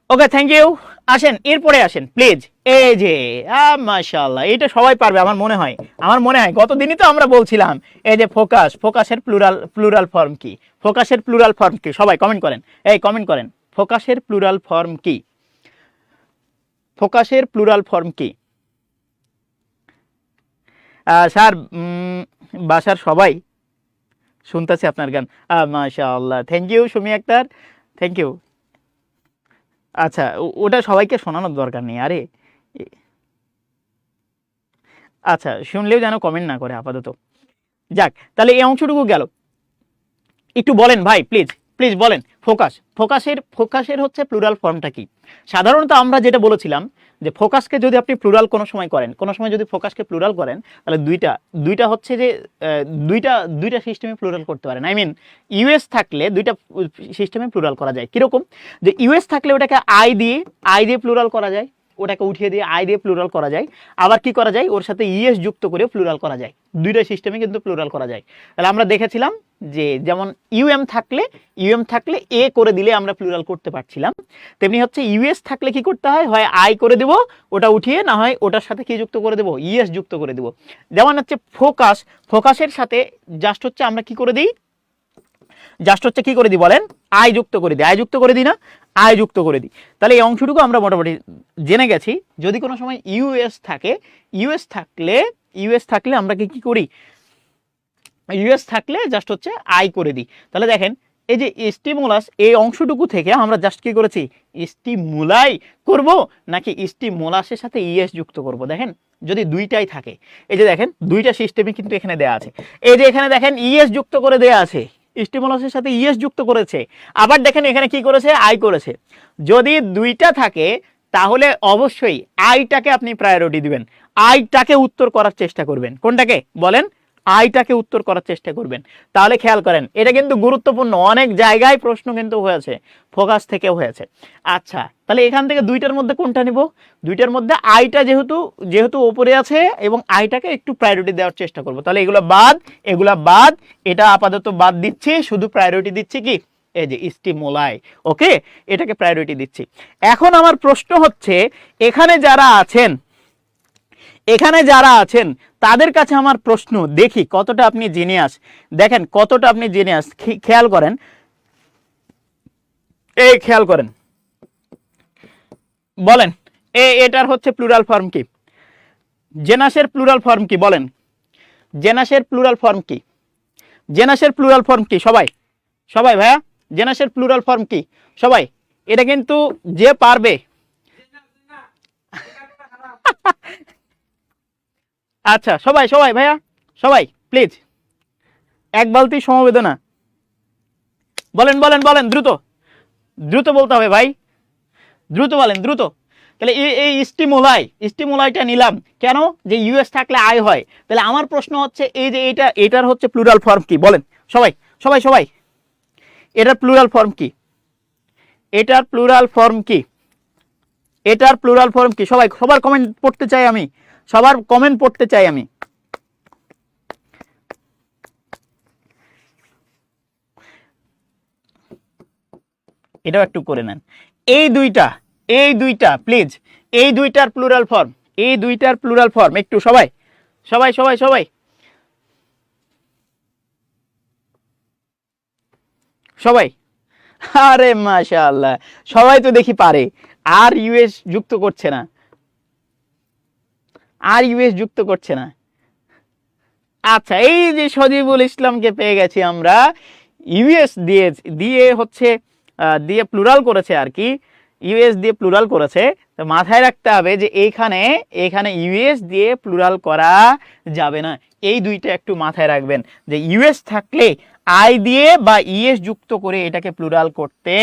ওকে থ্যাংক ইউ। আসেন এরপরে আসেন প্লিজ। এই যে মাশাআল্লাহ, এটা সবাই পারবে আমার মনে হয়, আমার মনে হয় গতদিনই তো আমরা বলছিলাম। এই যে ফোকাস, ফোকাসের প্লুরাল ফর্ম কি, ফোকাসের প্লুরাল ফর্ম কি, সবাই কমেন্ট করেন, এই কমেন্ট করেন, ফোকাসের প্লুরাল ফর্ম কি, ফোকাসের প্লুরাল ফর্ম কি? স্যার বাসার সবাই শুনতেছে আপনার গান, মাশাআল্লাহ, thank you Sumi Akter, thank you. আচ্ছা ওটা সবাইকে শোনানোর দরকার নেই আরে, আচ্ছা শুনলেও যেন কমেন্ট না করে আপাতত। যাক তাহলে এই অংশটুকু গেল, একটু বলেন ভাই প্লিজ প্লিজ বলেন ফোকাস, ফোকাসের হচ্ছে প্লুরাল ফর্মটা কি? সাধারণত আমরা যেটা বলেছিলাম যে ফোকাসকে যদি আপনি প্লুরাল কোনো সময় করেন, কোনো সময় যদি ফোকাসকে প্লুরাল করেন, তাহলে দুইটা হচ্ছে যে দুইটা সিস্টেমে প্লুরাল করতে পারেন। আই মিন ইউএস থাকলে দুইটা সিস্টেমে প্লুরাল করা যায়। কিরকম, যে ইউএস থাকলে ওটাকে আই দিয়ে প্লুরাল করা যায়, ওটাকে উঠিয়ে দিয়ে আই দিয়ে প্লুরাল করা যায়। আবার কি করা যায়, ওর সাথে ইএস যুক্ত করে প্লুরাল করা যায়। দুইটা সিস্টেমে কিন্তু প্লুরাল করা যায়। তাহলে আমরা দেখেছিলাম যে যেমন ইউএম থাকলে এ করে দিলে আমরা প্লুরাল করতে পারছিলাম, তেমনি হচ্ছে ইউএস থাকলে কি করতে হয়, হয় আই করে দেব ওটা উঠিয়ে, না হয় ওটার সাথে কি যুক্ত করে দেব, ইএস যুক্ত করে দেব। যেমন হচ্ছে ফোকাসের সাথে জাস্ট হচ্ছে আমরা কি করে দিই, জাস্ট হচ্ছে কি করে দিই বলেন, আই যুক্ত করে দিই, আই যুক্ত করে দিই না, আই যুক্ত করে দিই। তাহলে এই অংশটুকু আমরা মোটামুটি জেনে গেছি। যদি কোনো সময় ইউএস থাকলে আমরা কি করি, ইউএস থাকলে জাস্ট হচ্ছে আই করে দিই। তাহলে দেখেন এই যে স্টিমুলাস, এই অংশটুকু থেকে আমরা জাস্ট কি করেছি, স্টিমুলাই করব নাকি স্টিমুলাসের সাথে ইএস যুক্ত করব। দেখেন যদি দুইটাই থাকে, এই যে দেখেন দুইটা সিস্টেমই কিন্তু এখানে দেয়া আছে। এই যে এখানে দেখেন ইএস যুক্ত করে দেয়া আছে, স্টিমুলাসের সাথে ইএস যুক্ত করেছে। আবার দেখেন এখানে কি করেছে, আই করেছে। যদি দুইটা থাকে তাহলে অবশ্যই আইটাকে আপনি প্রায়োরিটি দিবেন, আইটাকে উত্তর করার চেষ্টা করবেন। কোনটাকে বলেন, আইটাকে উত্তর করার চেষ্টা করবেন। তাহলে খেয়াল করেন এটা কিন্তু গুরুত্বপূর্ণ, অনেক জায়গায় প্রশ্ন কিন্তু হয়েছে, ফোকাস থেকেও হয়েছে। আচ্ছা তাহলে এখান থেকে দুইটার মধ্যে কোনটা নিব, দুইটার মধ্যে আইটা যেহেতু উপরে আছে এবং আইটাকে একটু প্রায়োরিটি দেওয়ার চেষ্টা করব। তাহলে এগুলা বাদ, এটা আপাতত বাদ দিচ্ছি, শুধু প্রায়োরিটি দিচ্ছি কি, এই যে স্টিমুলাই। ওকে এটাকে প্রায়োরিটি দিচ্ছি। এখন আমার প্রশ্ন হচ্ছে এখানে যারা আছেন তাদের কাছে আমার প্রশ্ন, দেখি কতটা আপনি জিনিয়াস, দেখেন কতটা আপনি জিনিয়াস, খেয়াল করেন, এই খেয়াল করেন, বলেন এটার হচ্ছে প্লুরাল ফর্ম কি, জেনাসের প্লুরাল ফর্ম কি বলেন, জেনাসের প্লুরাল ফর্ম কি, জেনাসের প্লুরাল ফর্ম কি, সবাই ভাইয়া জেনাসের প্লুরাল ফর্ম কি সবাই, এটা কিন্তু যে পারবে আচ্ছা সবাই ভাইয়া সবাই প্লিজ এক বালতি সমবেদনা, বলেন দ্রুত বলতে হবে ভাই, দ্রুত বলেন দ্রুত। তাহলে এই স্টিমুলাইটা নিলাম কেন, যে ইউএস থাকলে আই হয়। তাহলে আমার প্রশ্ন হচ্ছে এই যে এটার হচ্ছে প্লুরাল ফর্ম কি বলেন, সবাই এটার প্লুরাল ফর্ম কি, এটার প্লুরাল ফর্ম কি, এটার প্লুরাল ফর্ম কি, সবার কমেন্ট পড়তে চাই আমি, সবার কমেন্ট পড়তে চাই আমি। এটাও একটু করে নেন। এই দুইটা প্লিজ, এই দুইটার প্লুরাল ফর্ম একটু সবাই আরে মাশাআল্লাহ, সবাই তো দেখি পারে। আর ইউএস যুক্ত করছে না, আর ইউএস যুক্ত করছে না। আচ্ছা, এই যে সজিবুল ইসলামকে পেয়ে গেছি আমরা, ইউএস দিয়ে দিয়ে হচ্ছে দিয়ে প্লুরাল করেছে আর কি, ইউএস দিয়ে প্লুরাল করেছে। তো মাথায় রাখতে হবে যে এইখানে এখানে ইউএস দিয়ে প্লুরাল করা যাবে না। এই দুইটা একটু মাথায় রাখবেন যে ইউএস থাকলে আই দিয়ে বা ইএস যুক্ত করে এটাকে প্লুরাল করতে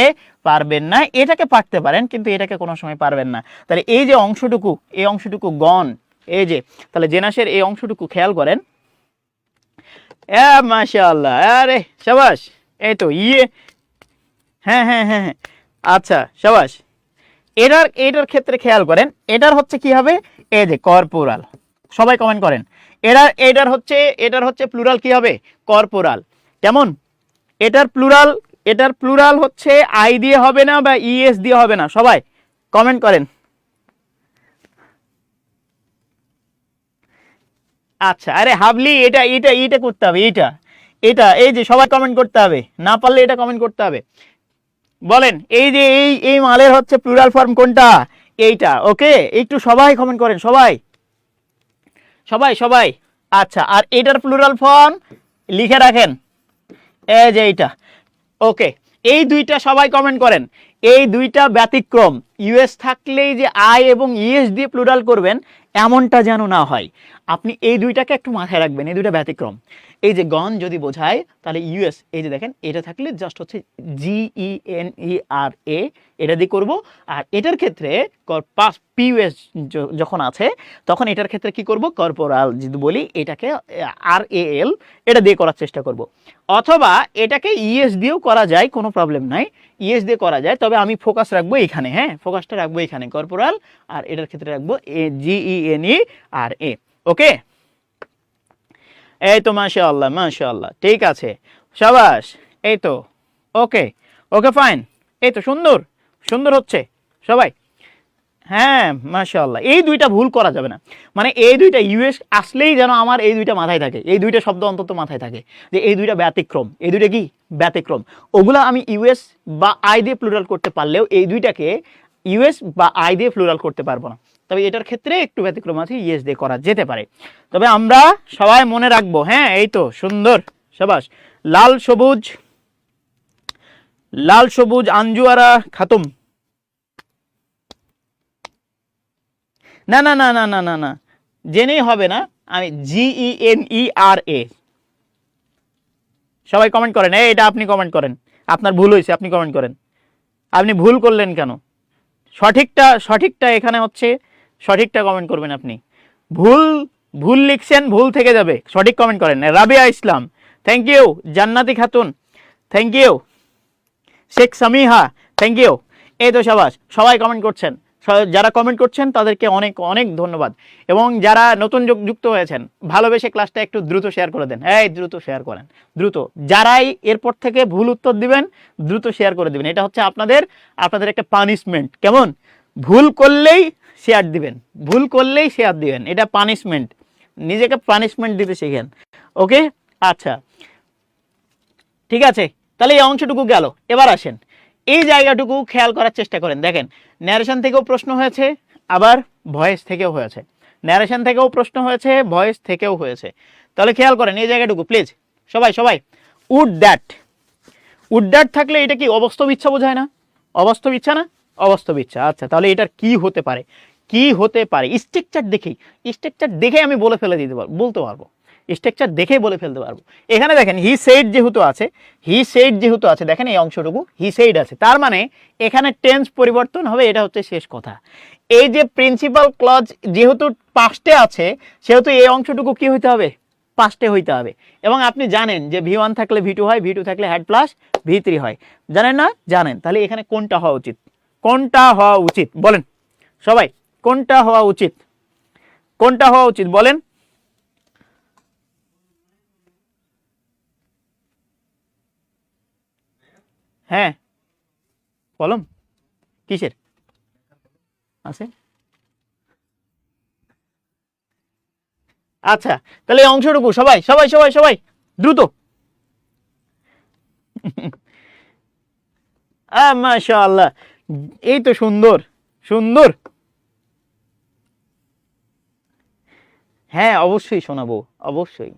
পারবেন না। এটাকে পারতে পারেন কিন্তু এটাকে কোনো সময় পারবেন না। তাহলে এই যে অংশটুকু, এই অংশটুকু গন, এই যে তাহলে জেনাসের এই অংশটুকু খেয়াল করেন। মাশাআল্লাহ, আরে শাবাশ, এই তো ইয়ে, হ্যাঁ হ্যাঁ হ্যাঁ হ্যাঁ, আচ্ছা শাবাশ। এটার ক্ষেত্রে খেয়াল করেন, এটার হচ্ছে কি হবে, এই যে কর্পোরাল। সবাই কমেন্ট করেন, এটার হচ্ছে প্লুরাল কি হবে, কর্পোরাল। কেমন, এটার প্লুরাল হচ্ছে আই দিয়ে হবে না বা ইএস দিয়ে হবে না। সবাই কমেন্ট করেন। আচ্ছা, আরে হাবলি, এটা এটা এটা করতে হবে, এটা এটা এই যে সবাই কমেন্ট করতে হবে, না পারলে এটা কমেন্ট করতে হবে। বলেন এই যে এই মালের হচ্ছে প্লুরাল ফর্ম কোনটা, এইটা। ওকে, একটু সবাই কমেন্ট করেন, সবাই সবাই সবাই। আচ্ছা, আর এটার প্লুরাল ফর্ম লিখে রাখেন, এই যে এইটা। ওকে, এই দুইটা সবাই কমেন্ট করেন। এই দুইটা ব্যতিক্রম, ইউএস থাকলেই যে আই এবং ইএস দিয়ে প্লুরাল করবেন এমনটা যেন না হয়। আপনি এই দুইটাকে একটু মাথায় রাখবেন, এই দুইটা ব্যতিক্রম। এই যে গন যদি বোঝায় তাহলে ইউএস, এই যে দেখেন এটা থাকলে জাস্ট হচ্ছে GENERA, এটা দিয়ে করব। আর এটার ক্ষেত্রে পিউএস যখন আছে তখন এটার ক্ষেত্রে কি করব, কর্পোরাল যদি বলি এটাকে RAL, এটা দিয়ে করার চেষ্টা করব। অথবা এটাকে ইএস দিয়েও করা যায়, কোনো প্রবলেম নাই, ইএস দিয়ে করা যায়। তবে আমি ফোকাস রাখবো এখানে, হ্যাঁ ফোকাসটা রাখবো এখানে কর্পোরাল, আর এটার ক্ষেত্রে রাখবো GENERA। ওকে, এই তো মাশাআল্লাহ মাশাআল্লাহ, ঠিক আছে, শাবাশ, এই তো। ওকে ওকে ফাইন, এই তো সুন্দর সুন্দর হচ্ছে সবাই। হ্যাঁ মাশাআল্লাহ, এই দুইটা ভুল করা যাবে না। মানে এই দুইটা ইউএস আসলেই যেন আমার এই দুইটা মাথায় থাকে, এই দুইটা শব্দ অন্তত মাথায় থাকে যে এই দুইটা ব্যতিক্রম, এই দুইটা কি ব্যতিক্রম। ওগুলা আমি ইউএস বা আই দিয়ে প্লুরাল করতে পারলেও এই দুইটাকে ইউএস বা আই দিয়ে প্লুরাল করতে পারবো না। তবে এটার ক্ষেত্রে একটু ব্যতিক্রম আছে, ইএস দিয়ে করা যেতে পারে। তবে আমরা সবাই মনে রাখবো, হ্যাঁ এই তো সুন্দর, শাবাশ। লাল সবুজ, লাল সবুজ আঞ্জুয়ারা খাতুম, না না না না না না না, জেনেই হবে না, আমি GENERA। সবাই কমেন্ট করেন, এটা আপনি কমেন্ট করেন, আপনার ভুল হয়েছে আপনি কমেন্ট করেন। আপনি ভুল করলেন কেন, সঠিকটা এখানে হচ্ছে, সঠিকটা কমেন্ট করবেন আপনি। ভুল ভুল লিখছেন, ভুল থেকে যাবে, সঠিক কমেন্ট করেন। Rabia Islam, thank you. Jannati Khatun, thank you. Sheikh Samiha, thank you. এই তো শাবাশ, সবাই কমেন্ট করছেন। যারা কমেন্ট করছেন তাদেরকে অনেক অনেক ধন্যবাদ। এবং যারা নতুন যুক্ত হয়েছেন, ভালোবেসে ক্লাসটা একটু দ্রুত শেয়ার করে দেন, এই দ্রুত শেয়ার করেন, দ্রুত। যারাই এরপর থেকে ভুল উত্তর দিবেন দ্রুত শেয়ার করে দিবেন। এটা হচ্ছে আপনাদের একটা পানিশমেন্ট। কেমন, ভুল করলেই শেয়ার দিবেন, ভুল করলেই শেয়ার দিবেন, এটা পানিশমেন্ট। নিজেকে পানিশমেন্ট দিতে শিখেন। ওকে, আচ্ছা ঠিক আছে, তাহলে এই অংশটুকু গেল। এবার আসেন এই জায়গাটুকু খেয়াল করার চেষ্টা করেন। দেখেন, ন্যারেশন থেকেও প্রশ্ন হয়েছে, আবার ভয়েস থেকেও হয়েছে। ন্যারেশন থেকেও প্রশ্ন হয়েছে, ভয়েস থেকেও হয়েছে। তাহলে খেয়াল করেন এই জায়গাটুকু প্লিজ, সবাই সবাই। উড দ্যাট থাকলে এটা কি অবাস্তব ইচ্ছা বোঝায় না, অবাস্তব ইচ্ছা না, অবাস্তব ইচ্ছা। আচ্ছা, তাহলে এটার কি হতে পারে, কি হতে পারে, স্ট্রাকচার দেখে আমি বলতে পারবো, স্ট্রাকচার দেখেই বলে ফেলতে পারবো। এখানে দেখেন হি সেইড যেহেতু আছে, দেখেন এই অংশটুকু হি সেইড আছে, তার মানে এখানে টেন্স পরিবর্তন হবে, এটা হচ্ছে শেষ কথা। এই যে প্রিন্সিপাল ক্লজ যেহেতু পাস্টে আছে, সেহেতু এই অংশটুকু কি হইতে হবে, পাস্টে হইতে হবে। এবং আপনি জানেন যে V1 থাকলে V2 হয়, V2 থাকলে হ্যাড প্লাস V3 হয়, জানেন না, জানেন। তাহলে এখানে কোনটা হওয়া উচিত, কোনটা হওয়া উচিত বলেন সবাই, কোনটা হওয়া উচিত, কোনটা হওয়া উচিত বলেন। হ্যাঁ কলম কিসের আছে, আচ্ছা তাহলে এই অংশটুকু সবাই সবাই সবাই সবাই দ্রুত। মাশাআল্লাহ, এই তো সুন্দর সুন্দর। হ্যাঁ অবশ্যই শোনাবো, অবশ্যই।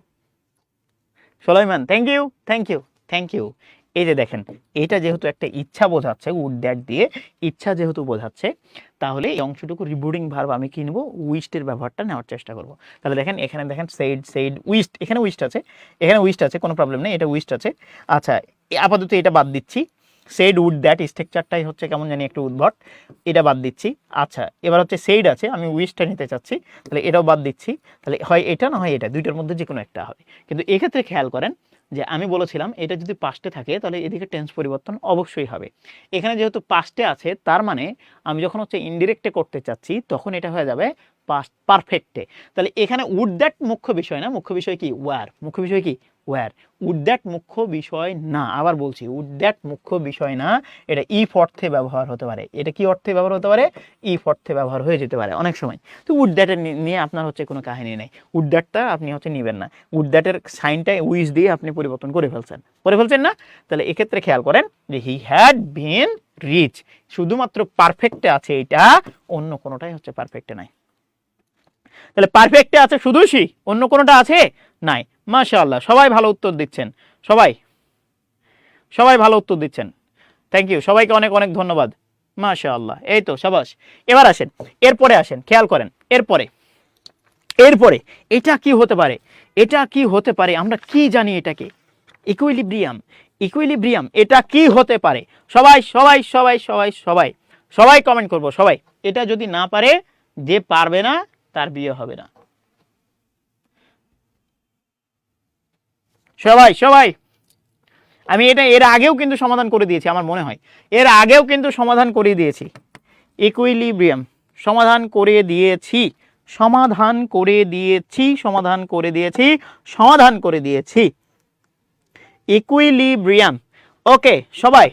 Sulaiman thank you, thank you, thank you. এই যে দেখেন, এটা যেহেতু একটা ইচ্ছা বোঝাচ্ছে, উড দ্যাট দিয়ে ইচ্ছা যেহেতু বোঝাচ্ছে, তাহলে এই অংশটুকু রিবুডিং ভার্ব আমি কি নেবো, উইস্টের ব্যবহারটা নেওয়ার চেষ্টা করব। তাহলে দেখেন এখানে দেখেন সেইড, সেইড, উইস্ট, এখানে উইস্ট আছে, এখানে উইস্ট আছে, কোনো প্রবলেম নেই, এটা উইস্ট আছে। আচ্ছা আপাতত এটা বাদ দিচ্ছি, সেইড উড দ্যাট স্ট্রাকচারটাই হচ্ছে কেমন জানি একটু উদ্ভট, এটা বাদ দিচ্ছি। আচ্ছা এবার হচ্ছে সেইড আছে, আমি উইস্টটা নিতে চাচ্ছি, তাহলে এটাও বাদ দিচ্ছি। তাহলে হয় এটা না হয় এটা, দুইটার মধ্যে যে কোনো একটা হবে। কিন্তু এক্ষেত্রে খেয়াল করেন যে আমি বলেছিলাম এটা যদি পাস্টে থাকে তাহলে এদিকে টেন্স পরিবর্তন অবশ্যই হবে। এখানে যেহেতু পাস্টে আছে, তার মানে আমি যখন হচ্ছে ইনডিরেক্টে করতে চাচ্ছি তখন এটা হয়ে যাবে পাস্ট পারফেক্টে। তাহলে এখানে উড দ্যাট মুখ্য বিষয় না, মুখ্য বিষয় কি ওয়্যার, মুখ্য বিষয় কি ওয়্যার। উড দ্যাট মুখ্য বিষয় না, আবার বলছি উড দ্যাট মুখ্য বিষয় না, এটা ইফ অর্থে ব্যবহার হতে পারে। এটা কি অর্থে ব্যবহার হতে পারে, ইফ অর্থে ব্যবহার হয়ে যেতে পারে অনেক সময়। তো উড দ্যাটের নিয়ে আপনার হচ্ছে কোনো কাহিনী নেই, উড দ্যাটটা আপনি হচ্ছে নেবেন না, উড দ্যাটের সাইনটা উইজ দিয়ে আপনি পরিবর্তন করে ফেলছেন না। তাহলে এক্ষেত্রে খেয়াল করেন যে হি হ্যাড বিন রিচ, শুধুমাত্র পারফেক্টে আছে এটা, অন্য কোনোটাই হচ্ছে পারফেক্টে নাই। তাহলে পারফেক্টে আছে শুধু সি, অন্য কোনোটা আছে নাই। মাশাআল্লাহ, সবাই ভালো উত্তর দিচ্ছেন, সবাই ভালো উত্তর দিচ্ছেন, থ্যাংক ইউ, সবাইকে অনেক অনেক ধন্যবাদ। মাশাআল্লাহ, এই তো সাবাস। এবার আসেন, এরপরে আসেন, খেয়াল করেন এরপরে এটা কি হতে পারে, এটা কি হতে পারে, আমরা কি জানি এটাকে, ইকুইলিব্রিয়াম, এটা কি হতে পারে? সবাই কমেন্ট করবো, সবাই। এটা যদি না পারে, যে পারবে না তার বিয়ে হবে না। সবাই আমি এটা এর আগেও কিন্তু সমাধান করে দিয়েছি, আমার মনে হয় এর আগেও কিন্তু সমাধান করে দিয়েছি। ইকুইলিব্রিয়াম সমাধান করে দিয়েছি। ইকুইলিব্রিয়াম, ওকে, সবাই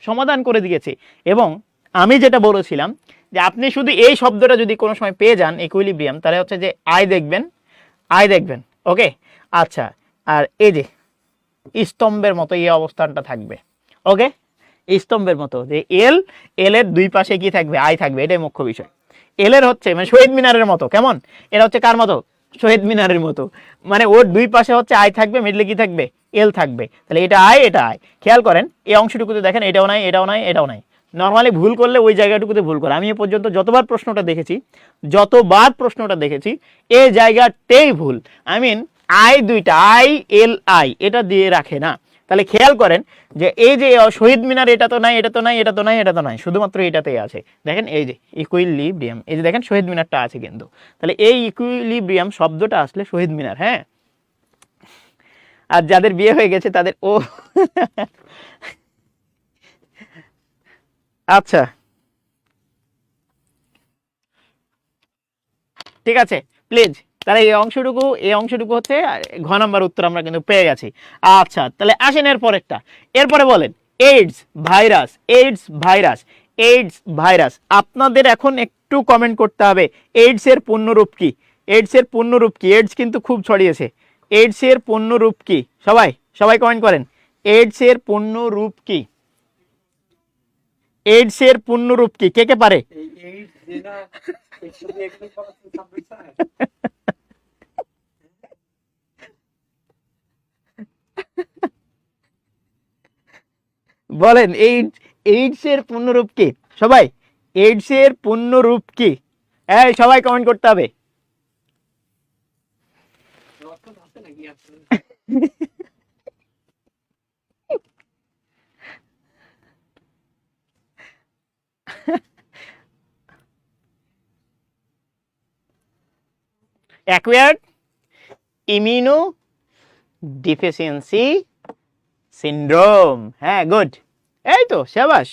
সমাধান করে দিয়েছি। এবং আমি যেটা বলেছিলাম যে আপনি শুধু এই শব্দটা যদি কোনো সময় পেয়ে যান ইকুইলিব্রিয়াম, তাহলে হচ্ছে যে আই দেখবেন, ওকে। আচ্ছা, আর এই যে স্তম্ভের মতো এই অবস্থানটা থাকবে, ওকে, স্তম্ভের মতো, যে এল এর দুই পাশে কি থাকবে, আই থাকবে, এটাই মুখ্য বিষয়। এল এর হচ্ছে মানে শহীদ মিনারের মতো, কেমন, এটা হচ্ছে কার মতো, শহীদ মিনারের মতো, মানে ওর দুই পাশে হচ্ছে আই থাকবে, মিডলে কি থাকবে, এল থাকবে। তাহলে এটা আই, এটা আই। খেয়াল করেন এই অংশটুকুতে দেখেন, এটাও নাই। নর্মালি ভুল করলে ওই জায়গাটুকুতে ভুল করে, আমি এ পর্যন্ত যতবার প্রশ্নটা দেখেছি এই জায়গাতেই ভুল। আই মিন আই দুইটা, আই এল আই, এটা দিয়ে রাখে না। তাহলে খেয়াল করেন যে এই যে শহীদ মিনার, এটা তো নাই, শুধুমাত্র এটাতেই আছে। দেখেন এই যে ইকুইলিব্রিয়াম, এই যে দেখেন শহীদ মিনারটা আছে কিন্তু। তাহলে এই ইকুইলিব্রিয়াম শব্দটা আসলে শহীদ মিনার, হ্যাঁ। আর যাদের বিয়ে হয়ে গেছে তাদের ও আচ্ছা ঠিক আছে, প্লিজ। তাহলে এই অংশটুকু হচ্ছে ঘ নম্বর উত্তর আমরা কিন্তু পেয়ে গেছি। আচ্ছা তাহলে আসেন এরপরে বলেন এইডস ভাইরাস। আপনাদের এখন একটু কমেন্ট করতে হবে এইডস এর পূর্ণরূপ কি, এইডস কিন্তু খুব ছড়িয়েছে। এইডস এর পূর্ণরূপ কি, সবাই কমেন্ট করেন। এইডস এর পূর্ণরূপ কি, কে পারে? বলেন এইডস এর পূর্ণরূপ কি, সবাই এইডস এর পূর্ণরূপ কি, এই সবাই কমেন্ট করতে হবে। অ্যাকুয়ার্ড ইমিউনো ডিফিসিয়েন্সি সিনড্রোম, হ্যাঁ গুড, এই তো শাবাশ,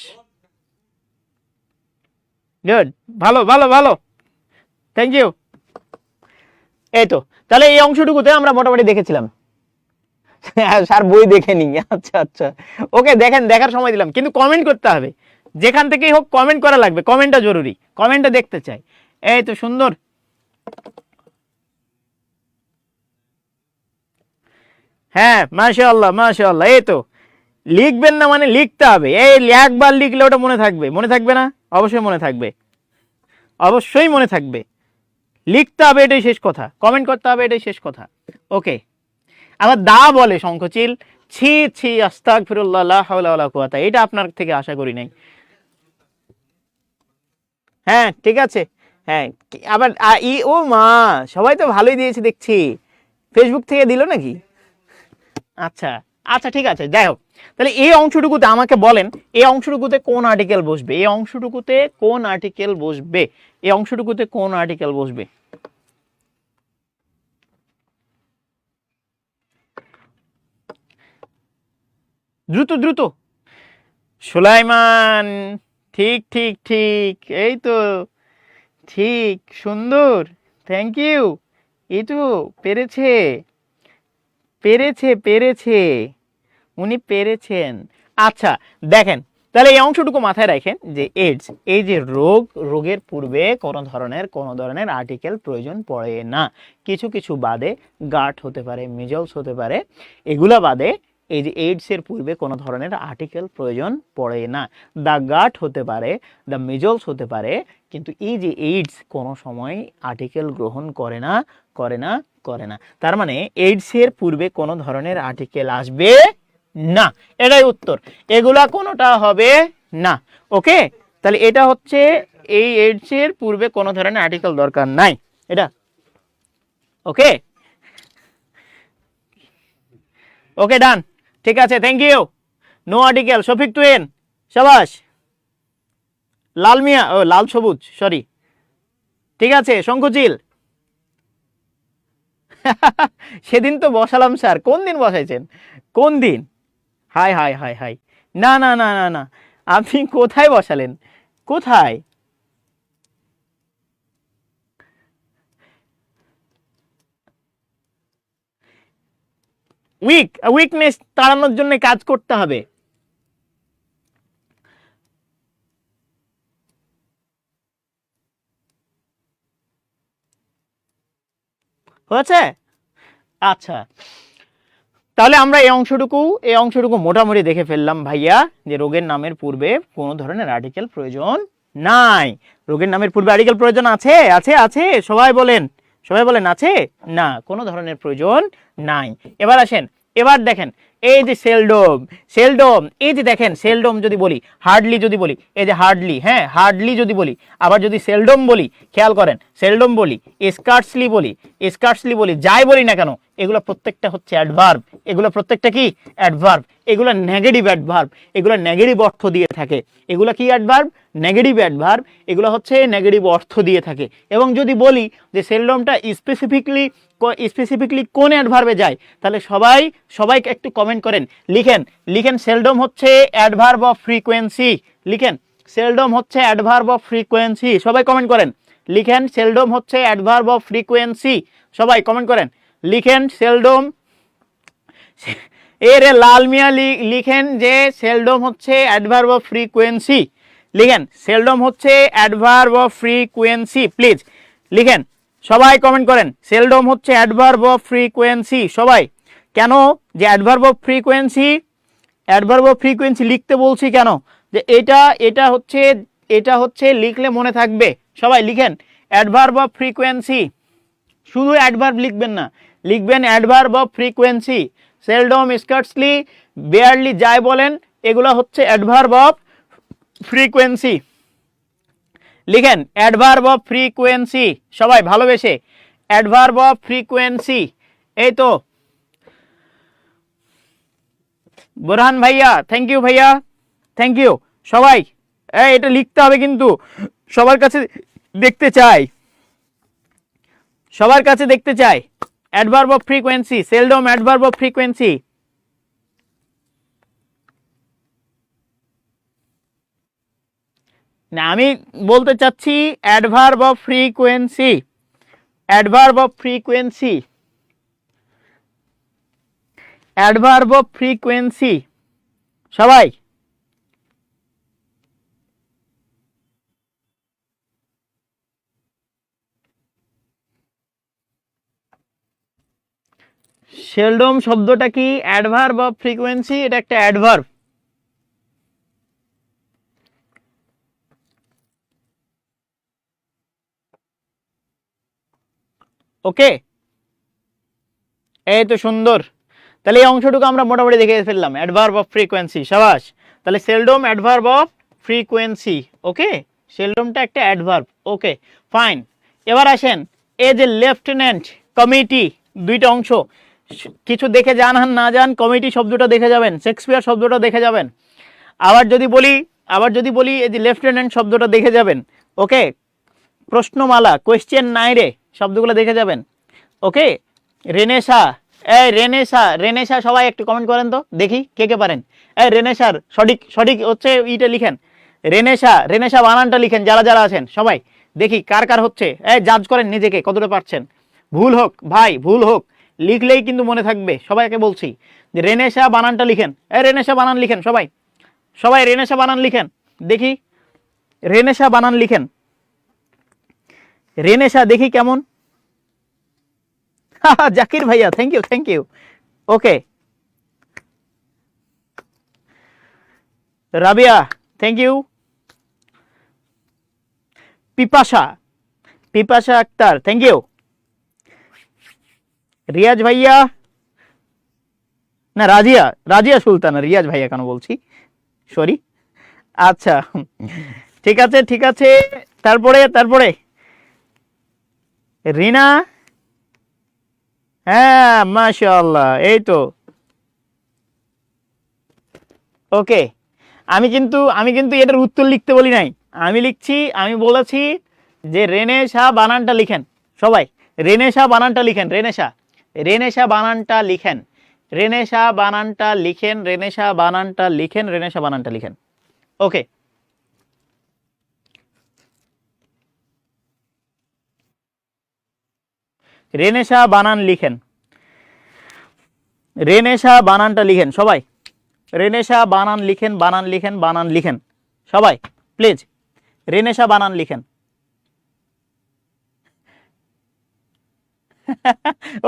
গুড, ভালো, থ্যাংক ইউ। এই তো, তাহলে এই অংশটুকুতে আমরা মোটামুটি দেখেছিলাম। স্যার বই দেখে নি, আচ্ছা, ওকে, দেখার সময় দিলাম, কিন্তু কমেন্ট করতে হবে, যেখান থেকেই হোক কমেন্ট করা লাগবে, কমেন্টটা জরুরি, কমেন্টটা দেখতে চাই। এই তো সুন্দর, হ্যাঁ মাশাআল্লাহ। এই তো লিখবেন না মানে লিখতে হবে, এই একবার লিখলে ওটা মনে থাকবে না, অবশ্যই মনে থাকবে। অবশ্যই মনে থাকবে, লিখতে হবে, এটাই শেষ কথা, কমেন্ট করতে হবে, এটাই শেষ কথা। ওকে, আবার দা বলে শঙ্খচিল, ছি ছি আস্তাগফিরুল্লাহ লা হাওলা ওয়ালা কুওয়াতা, এটা আপনার থেকে আশা করি নাই। হ্যাঁ ঠিক আছে, হ্যাঁ আবার ও মা, সবাই তো ভালোই দিয়েছে দেখছি, ফেসবুক থেকে দিল নাকি? আচ্ছা আচ্ছা ঠিক আছে, যাই হোক, তাহলে এই অংশটুকুতে আমাকে বলেন, এই অংশটুকুতে কোন আর্টিকেল বসবে, এই অংশটুকুতে কোন আর্টিকেল বসবে, এই অংশটুকুতে কোন আর্টিকেল বসবে? দ্রুত দ্রুত। সুলাইমান, ঠিক ঠিক ঠিক, এই তো ঠিক, সুন্দর, থ্যাংক ইউ। এই তো পেরেছে, পেরেছে পেরেছে, উনি পেরেছেন। আচ্ছা দেখেন, তাহলে এই অংশটুকু মাথায় রাখেন যে এইডস, এই যে রোগ, রোগের পূর্বে কোনো ধরনের আর্টিকেল প্রয়োজন পড়ে না, কিছু কিছু বাদে, গার্ড হতে পারে, মিজলস হতে পারে, এগুলা বাদে এই যে এইডসের পূর্বে কোনো ধরনের আর্টিকেল প্রয়োজন পড়ে না। দ্য গার্ড হতে পারে, দ্য মিজলস হতে পারে, কিন্তু এই যে এইডস কোনো সময় আর্টিকেল গ্রহণ করে না, করে না, করে না। তার মানে এইডসের পূর্বে কোনো ধরনের আর্টিকেল আসবে না, এটাই উত্তর, এগুলা কোনোটা হবে না। ওকে, তাহলে এটা হচ্ছে এই এইডসের পূর্বে কোনো ধরনের আর্টিকেল দরকার নাই, এটা ওকে। ওকে ডান, ঠিক আছে, thank you. No article, Shafiq টুয়েন, সাবাস। লাল মিয়া, ও লাল সবুজ, সরি, ঠিক আছে। শঙ্কুচিল, সেদিন তো বসালাম স্যার, কোন দিন বসাইছেন, কোন দিন? হাই হাই হাই হাই, না না না না না, আপনি কোথায় বসালেন, কোথায়? উইকনেস তাড়ানোর জন্য কাজ করতে হবে। হয়েছে? আচ্ছা, তাহলে আমরা এই অংশটুকু মোটামুটি দেখে ফেললাম ভাইয়া, যে রোগের নামের পূর্বে কোনো ধরনের আর্টিকেল প্রয়োজন নাই। রোগের নামের পূর্বে আর্টিকেল প্রয়োজন আছে, আছে আছে, সবাই বলেন, সবাই বলেন, আছে না, কোনো ধরনের প্রয়োজন নাই। এবার আসেন, এবার দেখেন, এই যে সেলডোম, সেলডোম, এই যে দেখেন সেলডোম যদি বলি, হার্ডলি যদি বলি, এই যে হার্ডলি, হ্যাঁ হার্ডলি যদি বলি, আবার যদি সেলডোম বলি, খেয়াল করেন, সেলডোম বলি, স্কার্টসলি বলি, স্কার্টসলি বলি, যাই বলি না কেন, এগুলো প্রত্যেকটা হচ্ছে অ্যাডভার্ব, এগুলো প্রত্যেকটা কি অ্যাডভার্ব, এগুলো নেগেটিভ অ্যাডভার্ব, এগুলো নেগেটিভ অর্থ দিয়ে থাকে, এগুলো কি অ্যাডভার্ব, নেগেটিভ অ্যাডভার্ব, এগুলো হচ্ছে নেগেটিভ অর্থ দিয়ে থাকে। এবং যদি বলি যে সেলডমটা স্পেসিফিকলি কোন অ্যাডভার্বে যায়, তাহলে সবাইকে একটু কমেন্ট করেন, লিখেন, লিখেন সেলডম হচ্ছে অ্যাডভার্ব অফ ফ্রিকোয়েন্সি, লিখেন সেলডম হচ্ছে অ্যাডভার্ব অফ ফ্রিকোয়েন্সি, সবাই কমেন্ট করেন, লিখেন সেলডম হচ্ছে অ্যাডভার্ব অফ ফ্রিকোয়েন্সি, সবাই কমেন্ট করেন, লিখেন সেলডম। এর লাল মিয়া লিখেন যে সেলডম হচ্ছে অ্যাডভার্ব অফ ফ্রিকোয়েন্সি, লিখেন সেলডম হচ্ছে অ্যাডভার্ব অফ ফ্রিকোয়েন্সি, প্লিজ লিখেন, সবাই কমেন্ট করেন, সেলডম হচ্ছে অ্যাডভার্ব অফ ফ্রিকোয়েন্সি। সবাই, কেন যে adverb of frequency, adverb of frequency লিখতে বলছি কেন, যে এটা হচ্ছে লিখলে মনে থাকবে। সবাই লিখেন অ্যাডভার্ব অফ ফ্রিকোয়েন্সি, শুধু অ্যাডভার্ব লিখবেন না, লিখবেন adverb of frequency. Seldom, scarcely, barely, যাই বলেন, এগুলো হচ্ছে অ্যাডভার্ব অফ ফ্রিকোয়েন্সি। লিখেন অ্যাডভার্ব অফ ফ্রিকোয়েন্সি, সবাই ভালোবেসে, অ্যাডভার্ব অফ ফ্রিকোয়েন্সি। এই তো বোরহান ভাইয়া, থ্যাংক ইউ ভাইয়া, থ্যাংক ইউ। সবাই এটা লিখতে হবে কিন্তু, সবার কাছে দেখতে চাই, সবার কাছে দেখতে চাই, adverb of frequency, seldom adverb of frequency. না, আমি বলতে চাচ্ছি adverb of frequency, adverb of frequency, adverb of frequency. সবাই সেলডম শব্দটা কি অ্যাডভার্ব অফ ফ্রিকোয়েন্সি, এটা একটা অ্যাডভার্ব। ওকে, এই তো সুন্দর। তাহলে এই অংশটুকু আমরা মোটামুটি দেখে ফেললাম, অ্যাডভার্ব অফ ফ্রিকোয়েন্সি। সাবাস। তাহলে সেলডম অ্যাডভার্ব অফ ফ্রিকোয়েন্সি। ওকে, সেলডমটা একটা অ্যাডভার্ব। Okay fine. এবার আসেন, এই যে লেফটেন্যান্ট, কমিটি, দুইটা অংশ, কিছু দেখে যান আর না যান, কমিটি শব্দটা দেখে যাবেন, শেক্সপিয়ার শব্দটা দেখে যাবেন। আবার যদি বলি এই যে লেফটেন্যান্ট শব্দটা দেখে যাবেন। ওকে, প্রশ্নমালা, কোয়েশ্চেন নাই রে, শব্দগুলো দেখে যাবেন। ওকে, রেনেসা, এই রেনেসা, রেনেসা সবাই একটু কমেন্ট করেন তো দেখি কে কে পারেন। এই রেনেসার সঠিক সঠিক হচ্ছে ইটা লিখেন, রেনেসা, রেনেসা বানানটা লিখেন যারা যারা আছেন সবাই, দেখি কার কার হচ্ছে। এই জাজ করেন নিজেকে কতটা পারছেন। ভুল হোক ভাই, ভুল হোক, লিখলেই কিন্তু মনে থাকবে। সবাইকে বলছি যে রেনেসা বানানটা লিখেন। এই রেনেসা বানান লিখেন সবাই, সবাই রেনেসা বানান লিখেন দেখি, রেনেসা বানান লিখেন, রেনেসা দেখি কেমন। জাকির ভাইয়া, thank you thank you. Okay, Rabia, thank you. Pipasa, Pipasa Akter, thank you. Riaz ভাইয়া, না রাজিয়া, রাজিয়া সুলতানা, রিয়াজ ভাইয়া কেন বলছি, সরি। আচ্ছা ঠিক আছে ঠিক আছে। তারপরে তারপরে রিনা, হ্যাঁ মাশাআল্লাহ, এই তো। ওকে, আমি কিন্তু এটার উত্তর লিখতে বলি নাই, আমি বলেছি যে রেনেসা বানানটা লিখেন সবাই, রেনেসা বানানটা লিখেন, রেনেসা, রেনেসা বানানটা লিখেন, রেনেসা বানানটা লিখেন, রেনেসা বানানটা লিখেন, রেনেসা বানানটা লিখেন। ওকে, রেনেসা বানান লিখেন, রেনেসা বানানটা লিখেন সবাই, রেনেসা বানান লিখেন, বানান লিখেন, বানান লিখেন সবাই প্লিজ, রেনেসা বানান লিখেন।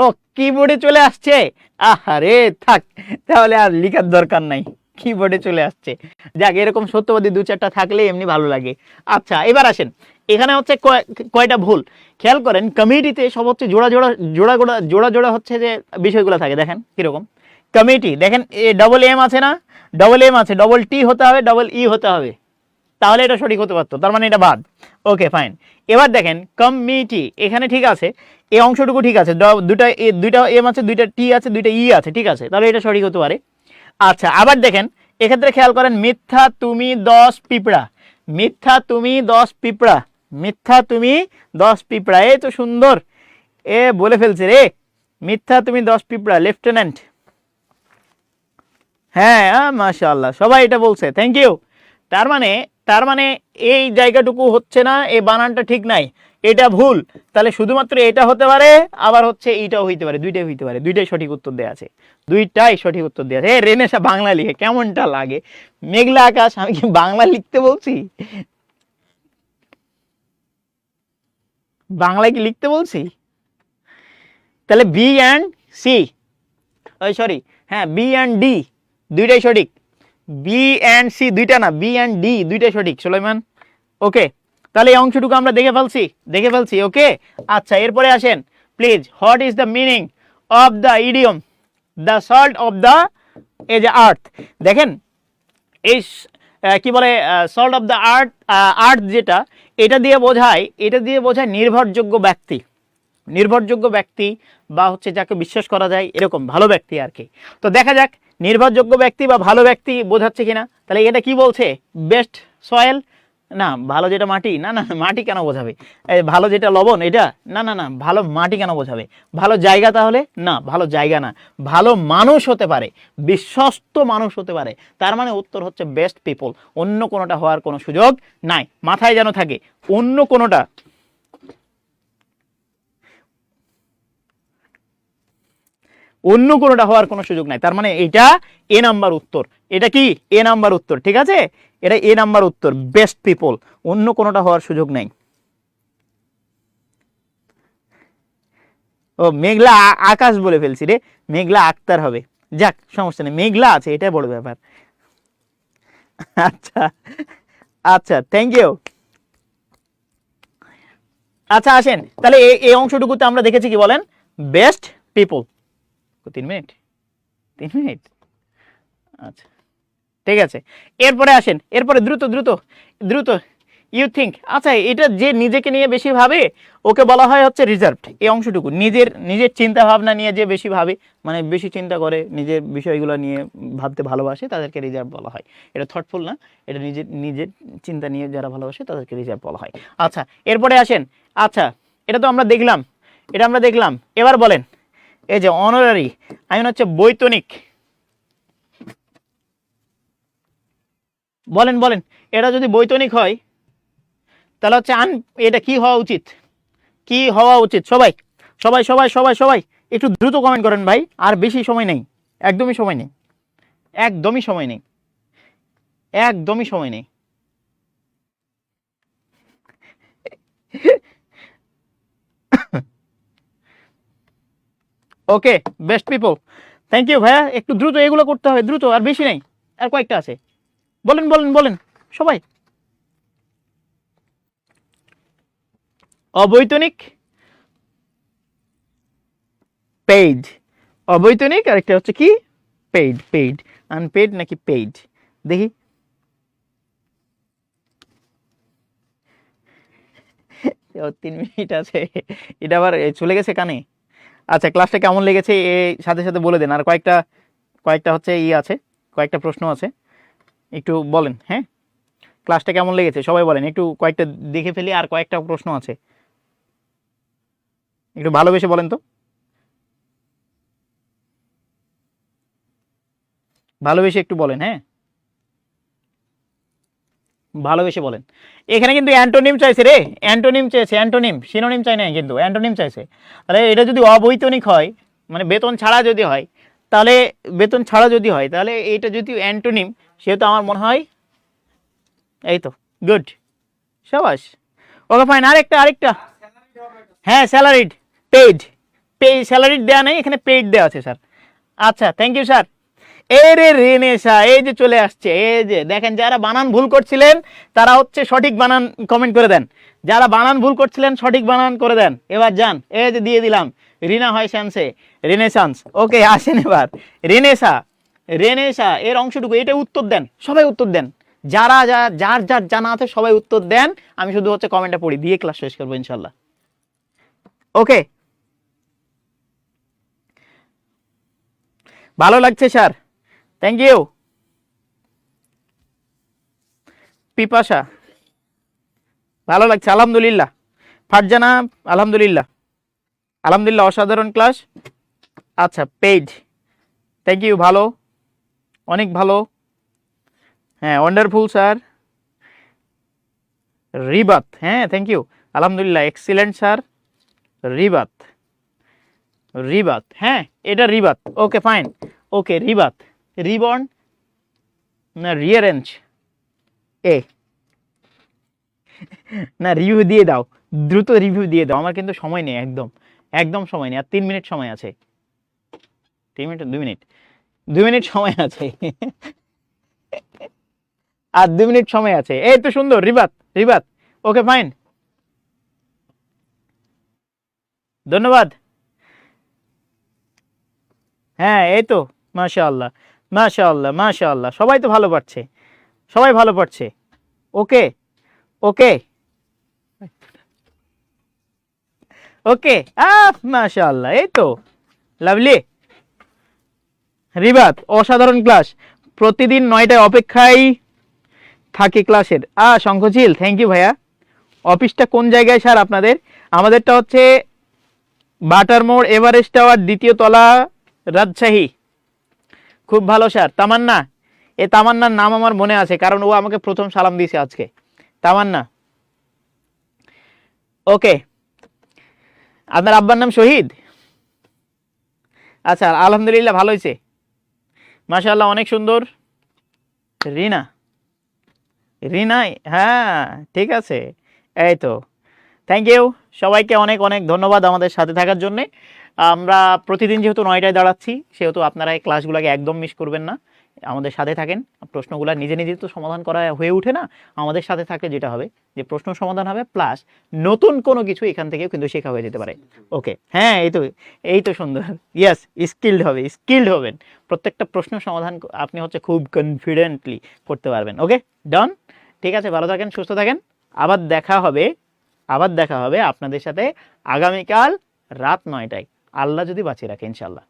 ও কিবোর্ডে চলে আসছে, আহারে থাক, তাহলে আর লিখার দরকার নাই, কিবোর্ডে চলে আসছে। যাক, এরকম সত্যবাদী দু চারটা থাকলে এমনি ভালো লাগে। আচ্ছা এবার আসেন, এখানে হচ্ছে কয়টা ভুল খেয়াল করেন। কমিটিতে সব হচ্ছে জোড়া জোড়া জোড়া জোড়া জোড়া জোড়া হচ্ছে যে বিষয়গুলো থাকে, দেখেন কিরকম। কমিটি দেখেন, ডবল এম আছে না, ডবল এম আছে, ডবল টি হতে হবে, ডবল ই হতে হবে, তাহলে এটা সঠিক হতে পারতো, তার মানে এটা বাদ। Okay fine. এবার দেখেন কমিটি, এখানে ঠিক আছে, এই অংশটুকু ঠিক আছে, দুইটা এম আছে, দুইটা টি আছে, দুইটা ই আছে, ঠিক আছে, তাহলে এটা সঠিক হতে পারে। আচ্ছা আবার দেখেন, এক্ষেত্রে খেয়াল করেন, মিথ্যা তুমি 10 পিঁপড়া, মিথ্যা তুমি 10 পিঁপড়া, মিথ্যা তুমি 10 পিঁপড়া, এই তো সুন্দর, এ বলে ফেলছে রে, মিথ্যা তুমি 10 পিঁপড়া, লেফটেন্যান্ট। হ্যাঁ মাশাআল্লাহ, সবাই এটা বলছে, থ্যাংক ইউ। তার মানে এই জায়গাটুকু হচ্ছে না, এই বানানটা ঠিক নাই, এটা ভুল, তাহলে শুধুমাত্র এটা হতে পারে, আবার হচ্ছে এইটাও হইতে পারে, দুইটাই হইতে পারে, দুইটাই সঠিক উত্তর দেওয়া আছে, দুইটাই সঠিক উত্তর দেওয়া আছে। রেনেসা বাংলা লিখে কেমনটা লাগে, মেঘলা আকাশ, আমি কি বাংলা লিখতে বলছি, বাংলায় কি লিখতে বলছি? তাহলে বি অ্যান্ড সি, ওই সরি, হ্যাঁ বি অ্যান্ড ডি দুইটাই সঠিক, বি অ্যান্ড সি দুইটা না, বি অ্যান্ড ডি দুইটাই সঠিক সুলাইমান। ওকে, তাহলে এই অংশটুকু আমরা দেখে ফেলছি। ওকে, আচ্ছা এরপরে আসেন please, what is the meaning of the idiom the salt of the এই যে আর্থ। দেখেন এই কি বলে, সল্ট অফ দ্য আর্থ, আর্থ যেটা, এটা দিয়ে বোঝায় নির্ভরযোগ্য ব্যক্তি, নির্ভরযোগ্য ব্যক্তি বা হচ্ছে যাকে বিশ্বাস করা যায় এরকম ভালো ব্যক্তি আর কি। তো দেখা যাক নির্ভরযোগ্য ব্যক্তি বা ভালো ব্যক্তি বোঝাচ্ছে কিনা। তাহলে এটা কি বলছে, বেস্ট সয়েল, না ভালো যেটা মাটি, না না মাটি কেন বোঝাবে, ভালো যেটা লবণ এটা, না না না ভালো মাটি কেন বোঝাবে, ভালো জায়গা, তাহলে না ভালো জায়গা না, ভালো মানুষ হতে পারে, বিশ্বস্ত মানুষ হতে পারে, তার মানে উত্তর হচ্ছে বেস্ট পিপল, অন্য কোনোটা হওয়ার কোনো সুযোগ নাই, মাথায় যেন থাকে, অন্য কোনোটা হওয়ার কোনো সুযোগ নাই, তার মানে এটা এ নাম্বার উত্তর, এটা কি এ নাম্বার উত্তর, ঠিক আছে, এটা এ নাম্বার উত্তর, বেস্ট পিপল, অন্য কোনোটা হওয়ার সুযোগ নাই। ও মেঘলা আকাশ বলে ফেলছি রে, মেঘলা আক্তার হবে, যাক সমস্যা নেই, মেঘলা আছে, এটাই বড় ব্যাপার। আচ্ছা আচ্ছা থ্যাংক ইউ। আচ্ছা আসেন তাহলে এই অংশটুকুতে আমরা দেখেছি কি বলেন, বেস্ট পিপল। 3 মিনিট, 3 মিনিট, আচ্ছা ঠিক আছে। এরপরে আসেন, এরপরে দ্রুত দ্রুত দ্রুত, ইউ থিঙ্ক, আচ্ছা এটা যে নিজেকে নিয়ে বেশি ভাবে ওকে বলা হয় হচ্ছে রিজার্ভড। এই অংশটুকু নিজের নিজের চিন্তা ভাবনা নিয়ে যে বেশি ভাবে, মানে বেশি চিন্তা করে, নিজের বিষয়গুলো নিয়ে ভাবতে ভালোবাসে, তাদেরকে রিজার্ভ বলা হয়। এটা থটফুল না, এটা নিজের নিজের চিন্তা নিয়ে যারা ভালোবাসে তাদেরকে রিজার্ভ বলা হয়। আচ্ছা এরপরে আসেন, আচ্ছা এটা তো আমরা দেখলাম, এটা আমরা দেখলাম। এবার বলেন এই যে অনারারি, আমি হচ্ছে বৈতনিক, বলেন বলেন এটা যদি বৈতনিক হয় তাহলে হচ্ছে এটা কি হওয়া উচিত, কি হওয়া উচিত? সবাই সবাই সবাই সবাই সবাই একটু দ্রুত কমেন্ট করেন ভাই, আর বেশি সময় নেই, একদমই সময় নেই, একদমই সময় নেই, একদমই সময় নেই। Okay best people, thank you ভাইয়া। একটু দ্রুত এগুলো করতে হবে, দ্রুত, আর বেশি নেই, আর কয়েকটা আছে। বলেন বলেন বলেন সবাই। অবৈতনিক, পেইড, অবৈতনিক, আর একটা হচ্ছে কি পেইড, পেইড আনপেইড নাকি পেইড, দেখি। ও 3 মিনিট আছে, এটা আবার চলে গেছে কানে। আচ্ছা ক্লাসটা কেমন লেগেছে এই সাথে সাথে বলে দেন, আর কয়েকটা কয়েকটা হচ্ছে আছে, কয়েকটা প্রশ্ন আছে, একটু বলেন। হ্যাঁ ক্লাসটা কেমন লেগেছে সবাই বলেন, একটু কয়েকটা দেখে ফেলি, আর কয়েকটা প্রশ্ন আছে, একটু ভালোবেসে বলেন তো, ভালোবেসে একটু বলেন। হ্যাঁ ভালোবেসে বলেন। এখানে কিন্তু অ্যান্টোনিম চাইছে রে, অ্যান্টোনিম চাইছে, অ্যান্টোনিম, সিনোনিম চাই না, কিন্তু অ্যান্টোনিম চাইছে। তাহলে এটা যদি অবৈতনিক হয়, মানে বেতন ছাড়া যদি হয়, তাহলে বেতন ছাড়া যদি হয় তাহলে এইটা যদি অ্যান্টোনিম, সেহেতু আমার মনে হয় এই তো গুড, সাবাস। ওকে ফাইন, আরেকটা আরেকটা, হ্যাঁ স্যালারিড, পেইড, স্যালারিড দেওয়া নেই এখানে, পেইড দেওয়া আছে স্যার। আচ্ছা থ্যাংক ইউ স্যার। এই রে রেনেসা, এই যে চলে আসছে, এই যে দেখেন, যারা বানান ভুল করছিলেন তারা হচ্ছে সঠিক বানান কমেন্ট করে দেন, যারা বানান ভুল করছিলেন সঠিক বানান করে দেন। এবার যান, এই যে দিয়ে দিলাম, রিনা হয় শ্যামসে, রেনেসান্স। ওকে আসেন এবার, রেনেসা, রেনেসা এর অংশটুকু, এটা উত্তর দেন, সবাই উত্তর দেন, যারা যার যার জানা আছে সবাই উত্তর দেন। আমি শুধু হচ্ছে কমেন্টটা পড়ি দিয়ে ক্লাস শেষ করবো ইনশাল্লাহ। ওকে ভালো লাগছে স্যার, থ্যাংক ইউ। পিপাসা, ভালো লাগছে আলহামদুলিল্লাহ। ফারজানা, আলহামদুলিল্লাহ, আলহামদুলিল্লাহ অসাধারণ ক্লাস। আচ্ছা পেইড, থ্যাংক ইউ, ভালো, অনেক ভালো, হ্যাঁ ওয়ান্ডারফুল স্যার। রিবাত, হ্যাঁ থ্যাংক ইউ, আলহামদুলিল্লাহ এক্সিলেন্ট স্যার। রিবাত, রিবাত, হ্যাঁ এটা Ribat, okay fine, okay Ribat, reborn না রিয়ারেঞ্জ, এ না রিভিউ দিয়ে দাও, দ্রুত রিভিউ দিয়ে দাও, আমার কিন্তু সময় নেই, একদম একদম সময় নেই, আর 3 মিনিট সময় আছে, 3 মিনিট, 2 মিনিট, 2 মিনিট সময় আছে, আর 2 মিনিট সময় আছে, এই তো সুন্দর, রিবাত, রিবাত, ওকে ফাইন, ধন্যবাদ। হ্যাঁ এই তো, মাশাআল্লাহ মাশাআল্লাহ মাশাআল্লাহ, সবাই তো ভালো পারছে, সবাই ভালো পারছে। ওকে ওকে ওকে, মাশাআল্লাহ, এই তো লাভলি। রিবাত অসাধারণ ক্লাস, প্রতিদিন 9টায় অপেক্ষায় থাকি ক্লাসের। শঙ্খচিল, থ্যাংক ইউ ভাইয়া। অফিসটা কোন জায়গায় স্যার আপনাদের? আমাদেরটা হচ্ছে বাটার মোড়, এভারেস্ট টাওয়ার, 2য় তলা, রাজশাহী। খুব ভালো স্যার। তামান্না, এই তামান্নার নাম আমার মনে আছে, কারণ ও আমাকে প্রথম সালাম দিয়েছে আজকে, তামান্না। ওকে, আপনার আব্বার নাম শহীদ? আচ্ছা আলহামদুলিল্লাহ ভালো হয়েছে, মাশাআল্লাহ অনেক সুন্দর। রিনা, রিনাই, হ্যাঁ ঠিক আছে, এই তো, থ্যাংক ইউ সবাইকে, অনেক অনেক ধন্যবাদ আমাদের সাথে থাকার জন্যে। আমরা প্রতিদিন যেহেতু 9টায় দাঁড়াচ্ছি, সেহেতু আপনারা এই ক্লাসগুলোকে একদম মিস করবেন না, আমাদের সাথে থাকেন, প্রশ্নগুলো নিজে নিজে তো সমাধান করা হয়ে ওঠে না, আমাদের সাথে থাকলে যেটা হবে যে প্রশ্ন সমাধান হবে প্লাস নতুন কোনো কিছু এখান থেকেও কিন্তু শেখা হয়ে যেতে পারে। ওকে, হ্যাঁ এই তো সুন্দর, ইয়েস, স্কিল্ড হবেন, প্রত্যেকটা প্রশ্ন সমাধান আপনি হচ্ছে খুব কনফিডেন্টলি করতে পারবেন। ওকে, ডান, ঠিক আছে, ভালো থাকেন, সুস্থ থাকেন, আবার দেখা হবে আপনাদের সাথে আগামীকাল রাত 9টায়, আল্লাহ যদি বাঁচিয়ে রাখে ইনশাল্লাহ।